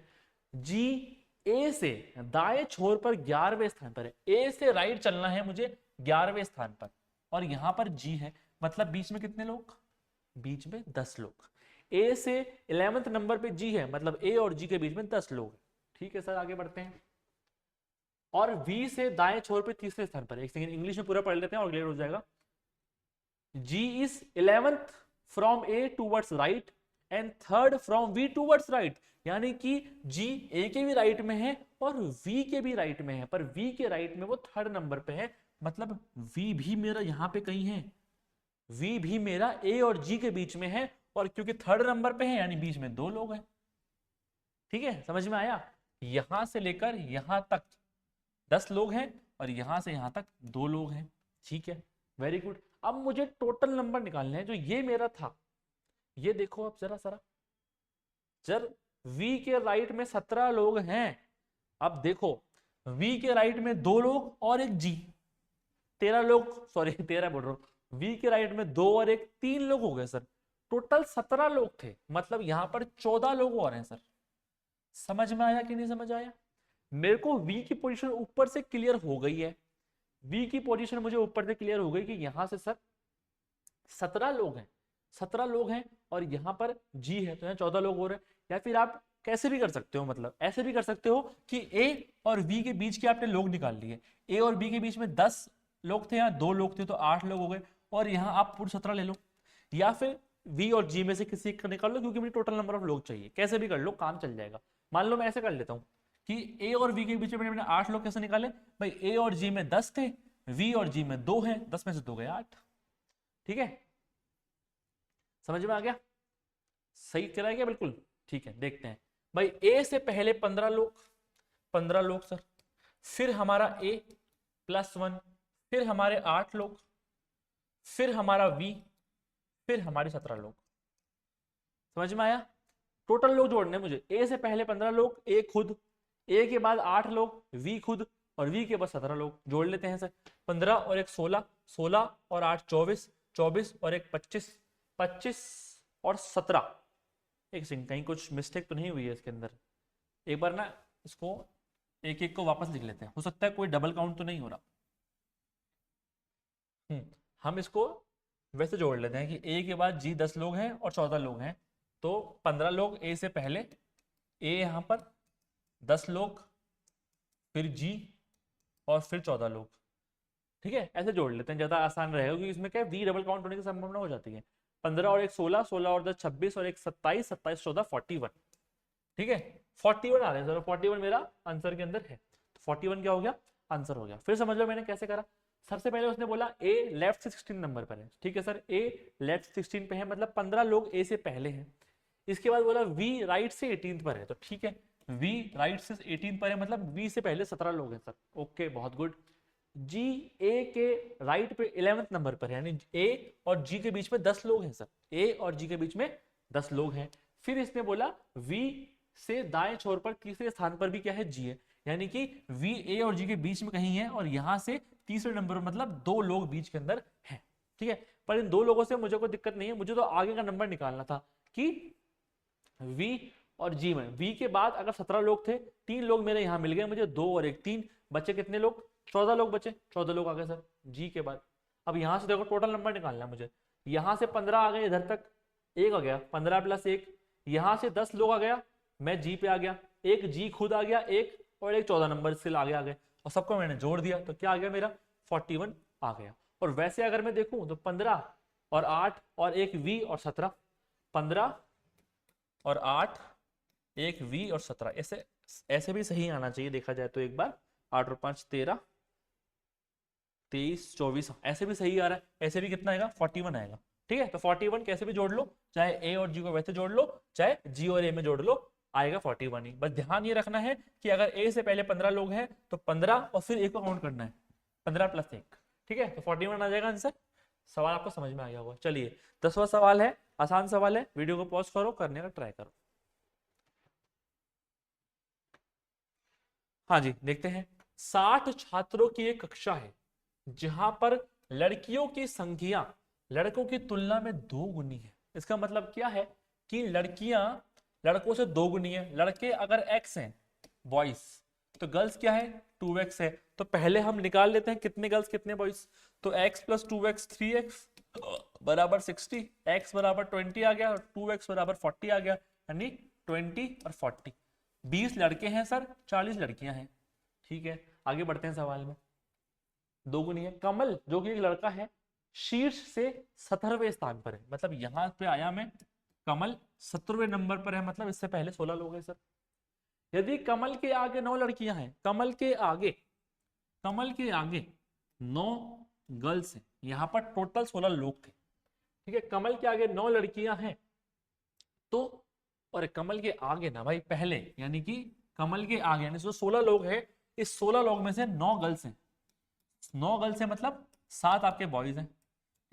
जी ए से दाएं छोर पर 11वें स्थान पर है, ए से राइट चलना है मुझे 11वें स्थान पर, और यहां पर जी है, मतलब बीच में कितने लोग? बीच में 10 लोग। ए से 11th नंबर पे जी है, मतलब ए और जी के बीच में 10 लोग। ठीक है सर, आगे बढ़ते हैं। और वी से दाएं छोर पे तीसरे स्थान पर, एक सेकंड इंग्लिश में पूरा पढ़ लेते हैं और क्लियर हो जाएगा। G is 11th from A towards right and third from B towards right, यानी कि जी ए के भी राइट में है और वी के भी राइट में है, पर वी के राइट में वो थर्ड नंबर पे है, मतलब वी भी मेरा यहां पे कहीं है। वी भी मेरा ए और जी के बीच में है, और क्योंकि थर्ड नंबर पे है यानी बीच में 2 लोग हैं। ठीक है, समझ में आया? यहां से लेकर यहां तक 10 लोग हैं, और यहां से यहां तक 2 लोग हैं। ठीक है, वेरी गुड। अब मुझे टोटल नंबर निकालने हैं। जो ये मेरा था, ये देखो अब जरा सारा, जब वी के राइट में 17 लोग हैं, अब देखो वी के राइट में 2 लोग और एक जी, 13 लोग, सॉरी 13 बोल रहा हूं, वी के राइट में 2 और एक 3 लोग हो गए सर। टोटल 17 लोग थे, मतलब यहां पर 14 लोग और हैं सर। समझ में आया कि नहीं समझ आया? मेरे को वी की पोजीशन ऊपर से क्लियर हो गई है, वी की पोजीशन मुझे ऊपर से क्लियर हो गई कि यहां से सर 17 लोग हैं, 17 लोग हैं और यहां पर जी है तो यहाँ 14 लोग हो रहे हैं। या फिर आप कैसे भी कर सकते हो, मतलब ऐसे भी कर सकते हो कि ए और बी के बीच के आपने लोग निकाल लिए, ए और बी के बीच में 10 लोग थे या 2 लोग थे तो 8 लोग हो गए, और यहाँ आप पूरे 17 ले लो। या फिर वी और जी में से किसी एक का निकाल लो, क्योंकि मुझे टोटल नंबर ऑफ लोग चाहिए, कैसे भी कर लो काम चल जाएगा। मान लो मैं ऐसे कर लेता हूँ कि ए और वी के बीच में मैंने 8 लोग कैसे निकाले, भाई ए और जी में 10 थे, वी और जी में 2 हैं, 10 में से 2 गए 8। ठीक है, समझ में आ गया? सही करा क्या? बिल्कुल ठीक है। देखते हैं भाई, ए से पहले 15 लोग, 15 लोग सर, फिर हमारा ए +1, फिर हमारे 8 लोग, फिर हमारा वी, फिर हमारे 17 लोग। समझ में आया? टोटल लोग जोड़ने मुझे, ए से पहले 15 लोग, ए खुद, ए के बाद 8 लोग, वी खुद, और वी के बाद 17 लोग। जोड़ लेते हैं सर, 15 और एक 16, 16 और 8 24, 24 और एक 25, 25 और 17। एक सेकंड, कहीं कुछ मिस्टेक तो नहीं हुई है इसके अंदर? एक बार ना इसको एक एक को वापस लिख लेते हैं, हो सकता है कोई डबल काउंट तो नहीं हो रहा। हम इसको वैसे जोड़ लेते हैं कि ए के बाद जी 10 लोग हैं और 14 लोग हैं, तो 15 लोग ए से पहले, ए यहाँ पर 10 लोग, फिर जी, और फिर 14 लोग। ठीक है, ऐसे जोड़ लेते हैं, ज्यादा आसान रहेगा, क्योंकि इसमें क्या है, वी डबल काउंट होने की संभावना हो जाती है। 15 और एक 16, 16 और 10 26 और एक 27, 27 14 41। ठीक है, 41 आ रहे हैं सर, 41 मेरा आंसर के अंदर है, तो 41 क्या हो गया? आंसर हो गया। फिर समझ लो मैंने कैसे करा। सबसे पहले उसने बोला ए लेफ्ट से 16 नंबर पर है, ठीक है सर, ए लेफ्ट 16 पे है, मतलब 15 लोग ए से पहले हैं। इसके बाद बोला वी राइट से 18 पर है, तो ठीक है, वी राइट से 18 पर है, मतलब वी से पहले 17 लोग हैं सर। ओके, बहुत गुड। जी ए के राइट पे 11th नंबर पर है, यानी ए और जी के बीच में 10 लोग हैं सर, ए और जी के बीच में 10 लोग हैं। फिर इसने बोला वी से दाएं छोर पर तीसरे स्थान पर भी क्या है? जी है, यानी कि वी ए और जी के बीच में कहीं है, और यहां से तीसरे नंबर मतलब 2 लोग बीच के अंदर हैं। ठीक है, पर इन 2 लोगों से मुझे कोई दिक्कत नहीं है, मुझे तो आगे का नंबर निकालना था कि वी और जी में, वी के बाद अगर 17 लोग थे, 3 लोग मेरे यहां मिल गए मुझे, 2 और एक 3 बचे, कितने लोग? 14 लोग बचे, 14 लोग आ गए सर जी के बाद। अब यहां से देखो टोटल नंबर निकालना है मुझे, यहां से 15 आ गए, इधर तक एक आ गया, 15 + 1, यहां से 10 लोग आ गया, मैं जी पे आ गया, एक जी खुद आ गया, एक और एक 14 नंबर से आगे आ गए, और सबको मैंने जोड़ दिया, तो क्या आ गया मेरा? 41 आ गया। और वैसे अगर मैं देखूं तो 15 और 8 और एक वी और 17, 15 और 8, एक वी और 17, ऐसे ऐसे भी सही आना चाहिए देखा जाए तो। एक बार 8 और 5 13, 23 24, ऐसे भी सही आ रहा है, ऐसे भी कितना आएगा? 41 आएगा। ठीक है, तो 41 कैसे भी जोड़ लो, चाहे ए और जी को वैसे जोड़ लो, चाहे जी और ए में जोड़ लो, आएगा 41 ही। बस ध्यान ये रखना है कि अगर ए से पहले 15 लोग हैं तो 15 और फिर एक को काउंट करना है, 15 + 1। ठीक है, तो 41 आ जाएगा आंसर। सवाल आपको समझ में आ गया होगा। चलिए 10वां सवाल है, आसान सवाल है, वीडियो को पॉज करो, करने का ट्राई करो। हाँ जी, देखते हैं। 60 छात्रों की एक कक्षा है जहां पर लड़कियों की संख्या लड़कों की तुलना में 2 गुनी है। इसका मतलब क्या है कि लड़कियां लड़कों से 2 गुनी है। लड़के अगर x हैं, बॉयज, तो गर्ल्स क्या है? 2x है। तो पहले हम निकाल लेते हैं कितने गर्ल्स कितने बॉयज। तो x + 2x 3x बराबर 60, x बराबर 20 आ गया, और 2x बराबर 40 आ गया, यानी 20 और 40। 20 लड़के हैं सर, 40 लड़कियां हैं। ठीक है, आगे बढ़ते हैं सवाल में। 2 गुनी है। कमल जो कि एक लड़का है, शीर्ष से 17वें स्थान पर है, मतलब यहां पे आया मैं, कमल 17वें नंबर पर है, मतलब इससे पहले 16 लोग हैं सर। यदि कमल के आगे 9 लड़कियां हैं, कमल के आगे 9 गर्ल्स हैं, यहां पर टोटल 16 लोग थे। ठीक है, कमल के आगे 9 लड़कियां हैं, तो और कमल के आगे ना भाई पहले, यानी कि कमल के आगे यानी 16 लोग हैं, इस 16 लोग में से 9 गर्ल्स हैं, 9 गर्ल्स हैं, मतलब 7 आपके बॉयज हैं।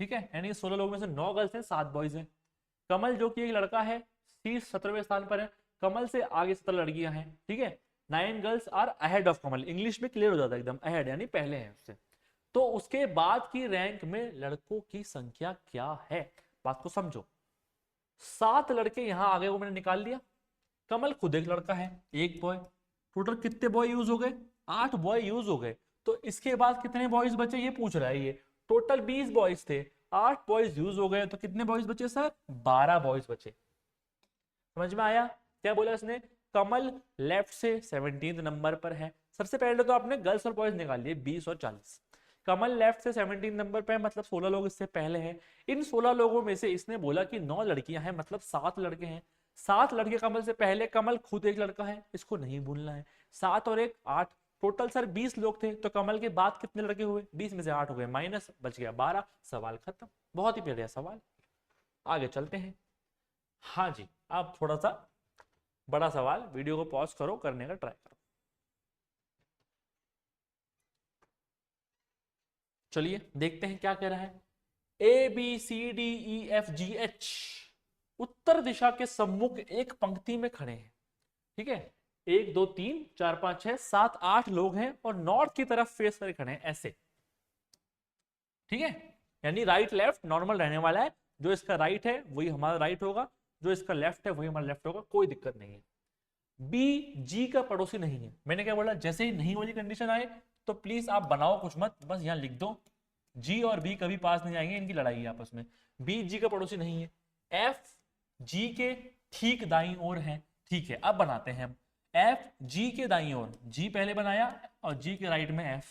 ठीक है, यानी 16 लोग में से 9 गर्ल्स हैं, 7 बॉयज हैं। कमल जो कि एक लड़का है, शीर्ष 17वें स्थान पर है, कमल से आगे 17 लड़कियां हैं। ठीक है, 9 girls are ahead of Kamal, English में क्लियर हो जाता है एकदम, अहेड यानी पहले हैं उससे। तो उसके बाद की रैंक में लड़कों की संख्या क्या है, बात को समझो। 7 लड़के यहां आ गए, वो मैंने निकाल लिया। कमल खुद एक लड़का है, एक बॉय। टोटल कितने बॉय यूज हो गए? 8 बॉय यूज हो गए। तो इसके बाद कितने बॉयज बचे ये पूछ रहा है ये। टोटल 20 बॉयज थे, 8 बॉयज यूज हो गए, तो कितने बॉयज बचे सर? 12 बॉयज बचे। समझ में आया? क्या बोला इसने? कमल लेफ्ट से 17 नंबर पर है। सबसे पहले तो आपने गर्ल्स और बॉयज निकाल लिए 20 और 40। कमल लेफ्ट से 17 नंबर पे है, मतलब 16 लोग इससे पहले हैं। इन 16 लोगों में से इसने बोला कि 9 लड़कियां हैं, मतलब 7 लड़के हैं। 7 लड़के कमल से पहले, कमल खुद एक लड़का है, इसको नहीं भूलना है। 7 और 1 8। टोटल सर 20 लोग थे, तो कमल के बाद कितने लड़के हुए? 20 में से 8 हो गए माइनस, बच गया 12। सवाल खत्म। बहुत ही बढ़िया सवाल। आगे चलते हैं। हाँ जी, आप थोड़ा सा बड़ा सवाल, वीडियो को पॉज करो, करने का ट्राई करो। चलिए देखते हैं क्या कह रहा है। A B C D E F G H उत्तर दिशा के सम्मुख एक पंक्ति में खड़े हैं। ठीक है, 1 2 3 4 5 6 7 8 लोग हैं और नॉर्थ की तरफ फेस कर खड़े हैं ऐसे। ठीक है, यानी राइट लेफ्ट नॉर्मल रहने वाला है। जो इसका राइट है वही हमारा राइट होगा, जो इसका लेफ्ट है वही हमारा लेफ्ट होगा, कोई दिक्कत नहीं है। बी जी का पड़ोसी नहीं है। मैंने क्या बोला? जैसे ही नहीं वाली कंडीशन आए तो प्लीज आप बनाओ कुछ मत, बस यहां लिख दो जी और बी कभी पास नहीं आएंगे, इनकी लड़ाई है आपस में। बी जी का पड़ोसी नहीं है। एफ जी के ठीक दाईं ओर है। ठीक है, अब बनाते हैं हम। एफ जी के दाईं ओर, जी पहले बनाया और जी के राइट में एफ।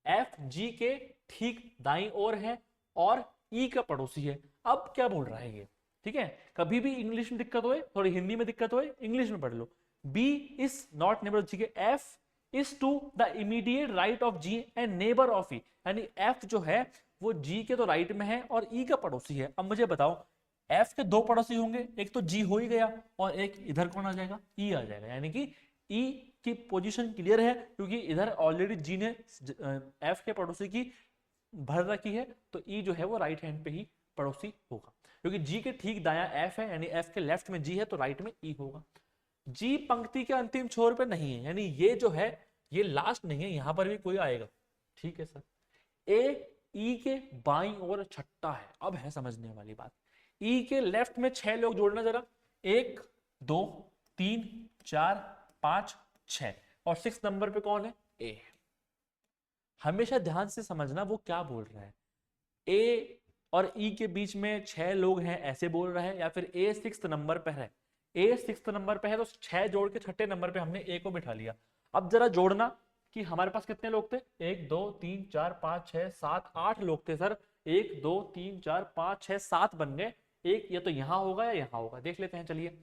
एफ जी के ठीक दाईं ओर है और ई का पड़ोसी है। अब क्या बोल रहा है ये? ठीक है, कभी भी इंग्लिश में दिक्कत होए, थोड़ी हिंदी में दिक्कत होए, इंग्लिश में पढ़ लो। B is not neighbour G के। F is to the immediate right of G and neighbour of E, यानी एफ जो है वो जी के तो राइट में है और ई का पड़ोसी है। अब मुझे बताओ, एफ के 2 पड़ोसी होंगे, एक तो जी हो ही गया और एक इधर कौन आ जाएगा? ई आ जाएगा, यानी कि ई की पोजीशन क्लियर है, क्योंकि इधर ऑलरेडी जी ने एफ के पड़ोसी की भर रखी है, तो ई जो है वो राइट हैंड पे ही पड़ोसी होगा, क्योंकि जी के ठीक दाया एफ है, यानी एफ के लेफ्ट में जी है तो राइट में ई होगा। जी पंक्ति के अंतिम छोर पे नहीं है, यानी ये जो है ये लास्ट नहीं है, यहां पर भी कोई आएगा। ठीक है सर। ए ई के बाईं ओर छठा है। अब है समझने वाली बात। ई के लेफ्ट में 6 लोग जोड़ना जरा। 1 2 3 4 5 6 और 6 नंबर पे कौन है? ए। हमेशा ध्यान से समझना वो क्या बोल रहा है। ए और ई के बीच में 6 लोग हैं ऐसे बोल रहा है, या फिर ए 6th नंबर पे है। ए 6th नंबर पे है तो 6 जोड़ के छठे नंबर पे हमने ए को बिठा लिया। अब जरा जोड़ना कि हमारे पास कितने लोग थे? 1 2 3 4 5 6 7 8 लोग थे सर। 1 2 3 4 5 6 7 बन गए। एक या तो यहां होगा या यहां होगा, देख लेते हैं। चलिए,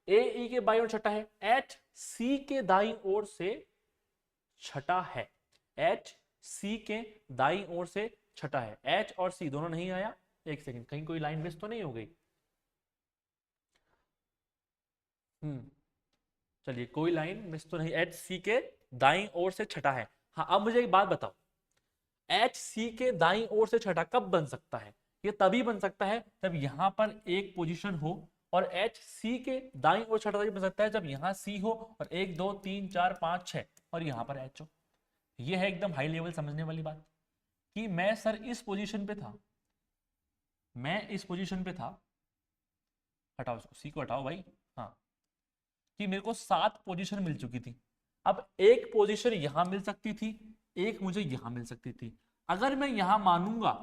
ए ई के बाईं ओर छठा है, एच सी के दाईं ओर से छठा है। एच सी के दाईं ओर से छठा है। एच और सी दोनों नहीं आया। एक सेकंड, कहीं कोई लाइन मिस तो नहीं हो गई? चलिए, कोई लाइन मिस तो नहीं। एच सी के दाईं ओर से छठा है। हाँ, अब मुझे एक बात बताओ, एच सी के दाईं ओर से छठा कब बन सकता है? ये तभी बन सकता है जब यहां पर एक पोजीशन हो, और एच सी के दाईं ओर छठा तभी बन सकता है जब यहां सी हो और 1 2 3 4 5 6 और यहां पर एच हो। ये है एकदम हाई लेवल समझने वाली बात कि मैं सर इस पोजीशन पे था, मैं इस पोजीशन पे था। हटाओ इसको, सी को हटाओ भाई। हाँ, कि मेरे को 7 पोजीशन मिल चुकी थी। अब एक पोजीशन यहां मिल सकती थी, एक मुझे यहां मिल सकती थी। अगर मैं यहां मानूंगा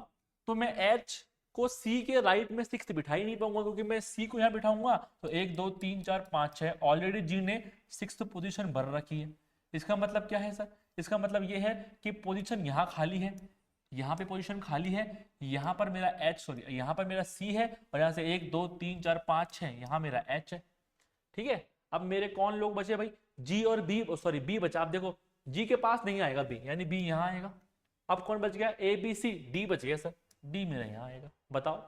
तो मैं एच को सी के राइट में 6th बिठा ही नहीं पाऊंगा, क्योंकि मैं सी को यहां बिठाऊंगा तो 1 2 3 4 5 6 ऑलरेडी जी ने 6th पोजीशन भर रखी है। इसका मतलब क्या है सर? इसका मतलब यह है कि पोजीशन यहां खाली है, यहाँ पे पोजीशन खाली है, यहाँ पर मेरा एच, सॉरी यहाँ पर मेरा सी है, और यहाँ से 1 2 3 4 5 6 यहाँ मेरा एच है। ठीक है, अब मेरे कौन लोग बचे भाई? जी और बी, सॉरी बी बचा। आप देखो, जी के पास नहीं आएगा बी, यानी बी यहाँ आएगा। अब कौन बच गया? ए बी सी। डी बच गया सर, डी मेरा यहाँ आएगा। बताओ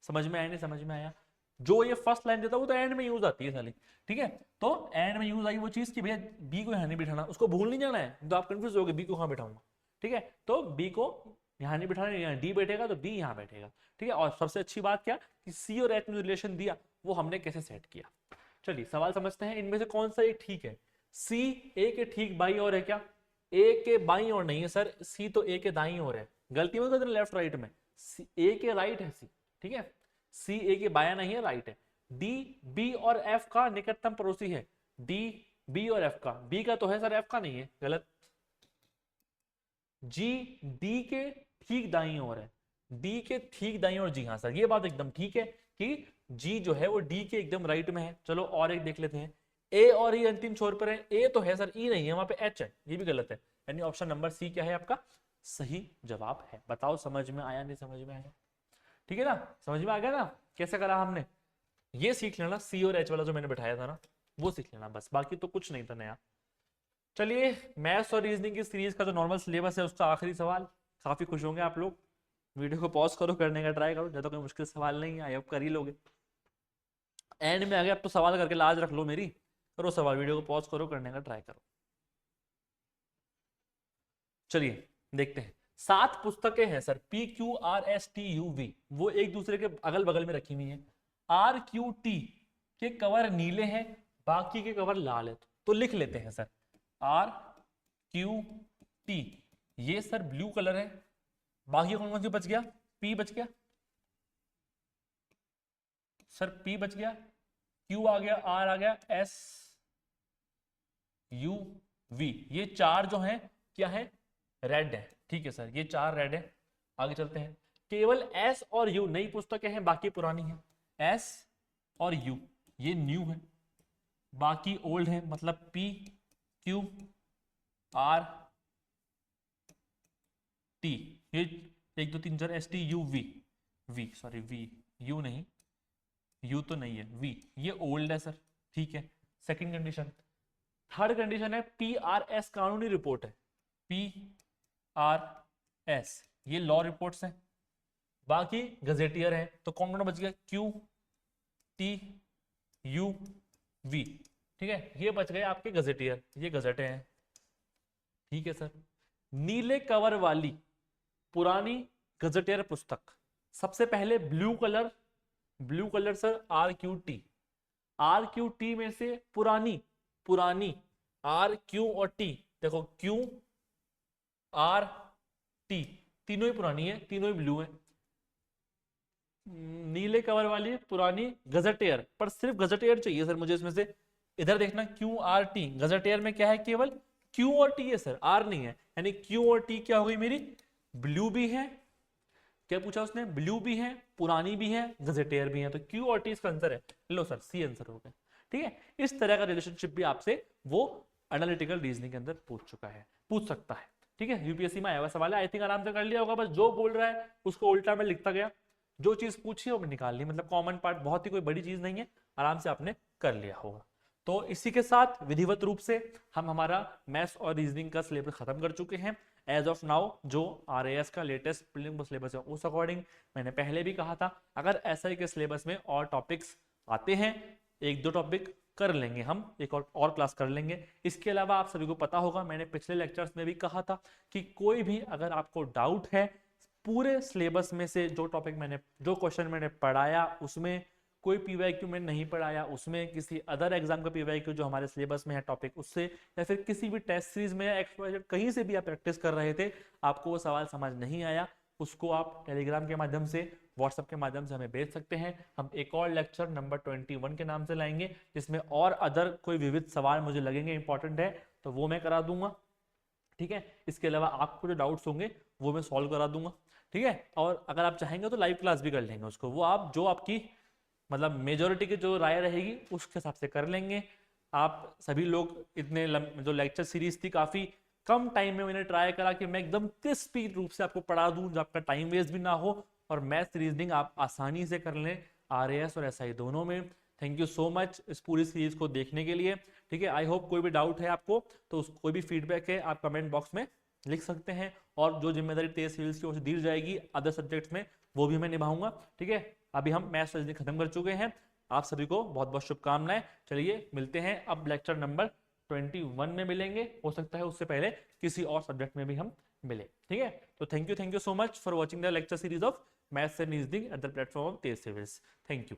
समझ में आया नहीं समझ में आया? जो ये फर्स्ट लाइन देता है वो तो एंड में यूज आती है साली। ठीक है, तो एंड में यूज आई वो चीज कि भैया बी को यहाँ नहीं बिठाना, उसको भूल नहीं जाना है, तो आप कंफ्यूज हो गए बी को कहाँ बिठाऊंगा। ठीक है, तो बी को यहाँ नहीं बिठाना, यहाँ डी बैठेगा तो बी यहाँ बैठेगा। ठीक है, और सबसे अच्छी बात क्या कि सी और एच में रिलेशन दिया वो हमने कैसे सेट किया। चलिए सवाल समझते हैं, इनमें से कौन सा एक ठीक है? सी ए के ठीक बाई और है क्या? ए के बाई और नहीं है सर, सी तो ए के दाई और है। गलती में तो लेफ्ट राइट में, ए के राइट है सी। ठीक है, सी ए के बाया नहीं है, राइट है। डी बी और एफ का निकटतम पड़ोसी है, डी बी और एफ का, बी का तो है सर, एफ का नहीं है, गलत। जी डी के ठीक दाईं ओर है, डी के ठीक दाईं ओर, जी हाँ सर, ये बात एकदम ठीक है कि जी जो है वो डी के एकदम राइट में है। चलो और एक देख लेते हैं, ए और ई अंतिम छोर पर है, ए तो है सर, ई नहीं है, वहां पे एच है, ये भी गलत है। यानी ऑप्शन नंबर सी क्या है आपका सही जवाब है। बताओ समझ में आया, नहीं समझ में आया? ठीक है ना, समझ में आ गया ना कैसे करा हमने? ये सीख लेना, सी और एच वाला जो मैंने बैठाया था ना, वो सीख लेना बस, बाकी तो कुछ नहीं था नया। चलिए, मैथ्स और रीजनिंग की सीरीज का जो नॉर्मल सिलेबस है उसका आखिरी सवाल। काफी खुश होंगे आप लोग, वीडियो को पॉज करो, करने का ट्राई करो, ज्यादा कोई मुश्किल सवाल नहीं है, अब कर ही लोगे। एंड में आ गया, अब तो सवाल करके लाज रख लो मेरी, करो सवाल, वीडियो को पॉज करो, करने का ट्राई करो। चलिए देखते हैं, 7 पुस्तकें हैं sir, P Q R S T U V, वो एक दूसरे के अगल बगल में रखी हुई हैं। आर क्यू टी के कवर नीले हैं, बाकी के कवर लाल है, तो लिख लेते हैं सर, आर क्यू टी ये सर ब्लू कलर है, बाकी कौन कौन सी बच गया? पी बच गया सर, पी बच गया, क्यू आ गया, आर आ गया, एस यू वी, ये 4 जो हैं क्या है? रेड है। ठीक है सर, ये 4 रेड है। आगे चलते हैं, केवल एस और यू नई पुस्तकें हैं, बाकी पुरानी हैं। एस और यू ये न्यू है, बाकी ओल्ड है, मतलब पी क्यू आर टी, ये 1 2 3 4 S T U V, V sorry V, U नहीं, यू तो नहीं है, वी, ये ओल्ड है सर। ठीक है, सेकंड कंडीशन। थर्ड कंडीशन है पी आर एस कानूनी रिपोर्ट है, पी आर एस ये लॉ रिपोर्ट्स हैं, बाकी गजेटियर है। तो कौन कौन बच गया? क्यू टी यू वी, ठीक है, ये बच गए आपके गजेटियर, ये गजेटे हैं। ठीक है सर, नीले कवर वाली पुरानी गजेटियर पुस्तक, सबसे पहले blue colour, blue colour sir R Q T, R Q T में से पुरानी, पुरानी आर क्यू और टी, देखो क्यू आर टी तीनों ही पुरानी है, तीनों ही ब्लू है। नीले कवर वाली पुरानी गजेटियर, पर सिर्फ गजेटियर चाहिए सर मुझे इसमें से। इधर देखना, क्यू आर टी गजेटियर में क्या है? केवल क्यू और टी है सर, आर नहीं है, यानी क्यू और टी क्या हो गई मेरी? ब्लू भी है, क्या पूछा उसने? ब्लू भी है, पुरानी भी है, गजेटियर भी है, तो क्यू और टी इसका आंसर है। लो सर, सी आंसर हो गया। ठीक है, इस तरह का रिलेशनशिप भी आपसे वो एनालिटिकल रीजनिंग के अंदर पूछ चुका है, पूछ सकता है। ठीक है, यूपीएससी में आया हुआ सवाल है, आई थिंक आराम से कर लिया होगा, बस जो बोल रहा है उसको उल्टा में लिखता गया, जो चीज पूछी है वो निकाल ली, मतलब कॉमन पार्ट, बहुत ही कोई बड़ी चीज नहीं है, आराम से आपने कर लिया होगा। तो इसी के साथ विधिवत रूप से हम हमारा मैथ्स और रीजनिंग का सिलेबस खत्म कर चुके हैं। एज ऑफ नाउ जो आरएएस का लेटेस्ट प्रीलिम्स सिलेबस है उस अकॉर्डिंग, मैंने पहले भी कहा था, अगर एसआई के सिलेबस में और टॉपिक्स आते हैं, 1 2 टॉपिक कर लेंगे हम, एक और क्लास कर लेंगे। इसके अलावा आप सभी को पता होगा, मैंने पिछले लेक्चर्स में भी कहा था कि कोई भी अगर आपको डाउट है पूरे सिलेबस में से, जो टॉपिक मैंने, जो क्वेश्चन मैंने पढ़ाया उसमें कोई पीवाईक्यू में नहीं पढ़ाया, उसमें किसी अदर एग्जाम का पीवाईक्यू जो हमारे सिलेबस में है टॉपिक उससे, या फिर किसी भी टेस्ट सीरीज में या XYZ कहीं से भी आप प्रैक्टिस कर रहे थे, आपको वो सवाल समझ नहीं आया, उसको आप टेलीग्राम के माध्यम से, व्हाट्सएप के माध्यम से हमें भेज सकते हैं। हम एक और लेक्चर नंबर 21 के नाम से लाएंगे, जिसमें और अदर कोई विविध सवाल मुझे लगेंगे इंपॉर्टेंट है तो वो मैं करा दूंगा। ठीक है, इसके अलावा आपको जो डाउट्स होंगे वो मैं सॉल्व करा दूंगा। ठीक है, और अगर आप चाहेंगे तो लाइव क्लास भी कर लेंगे उसको, वो आप जो आपकी मतलब मेजोरिटी की जो राय रहेगी उसके हिसाब से कर लेंगे। आप सभी लोग इतने जो लेक्चर सीरीज थी काफ़ी कम टाइम में मैंने ट्राई करा कि मैं एकदम क्रिस्पी रूप से आपको पढ़ा दूं, जो आपका टाइम वेस्ट भी ना हो और मैथ रीजनिंग आप आसानी से कर लें आरएएस और एसआई दोनों में। थैंक यू सो मच इस पूरी सीरीज को देखने के लिए। ठीक है, आई होप कोई भी डाउट है आपको तो कोई भी फीडबैक है आप कमेंट बॉक्स में लिख सकते हैं, और जो जिम्मेदारी तेज सीरीज की ओर से दी जाएगी अदर सब्जेक्ट्स में वो भी मैं निभाऊंगा। ठीक है, अभी हम मैथ्स रीजनिंग खत्म कर चुके हैं, आप सभी को बहुत बहुत शुभकामनाएं। चलिए मिलते हैं अब लेक्चर नंबर 21 में मिलेंगे, हो सकता है उससे पहले किसी और सब्जेक्ट में भी हम मिले। ठीक है, तो thank you so much for watching the lecture series of maths and reasoning at the platform of Tej series. Thank you.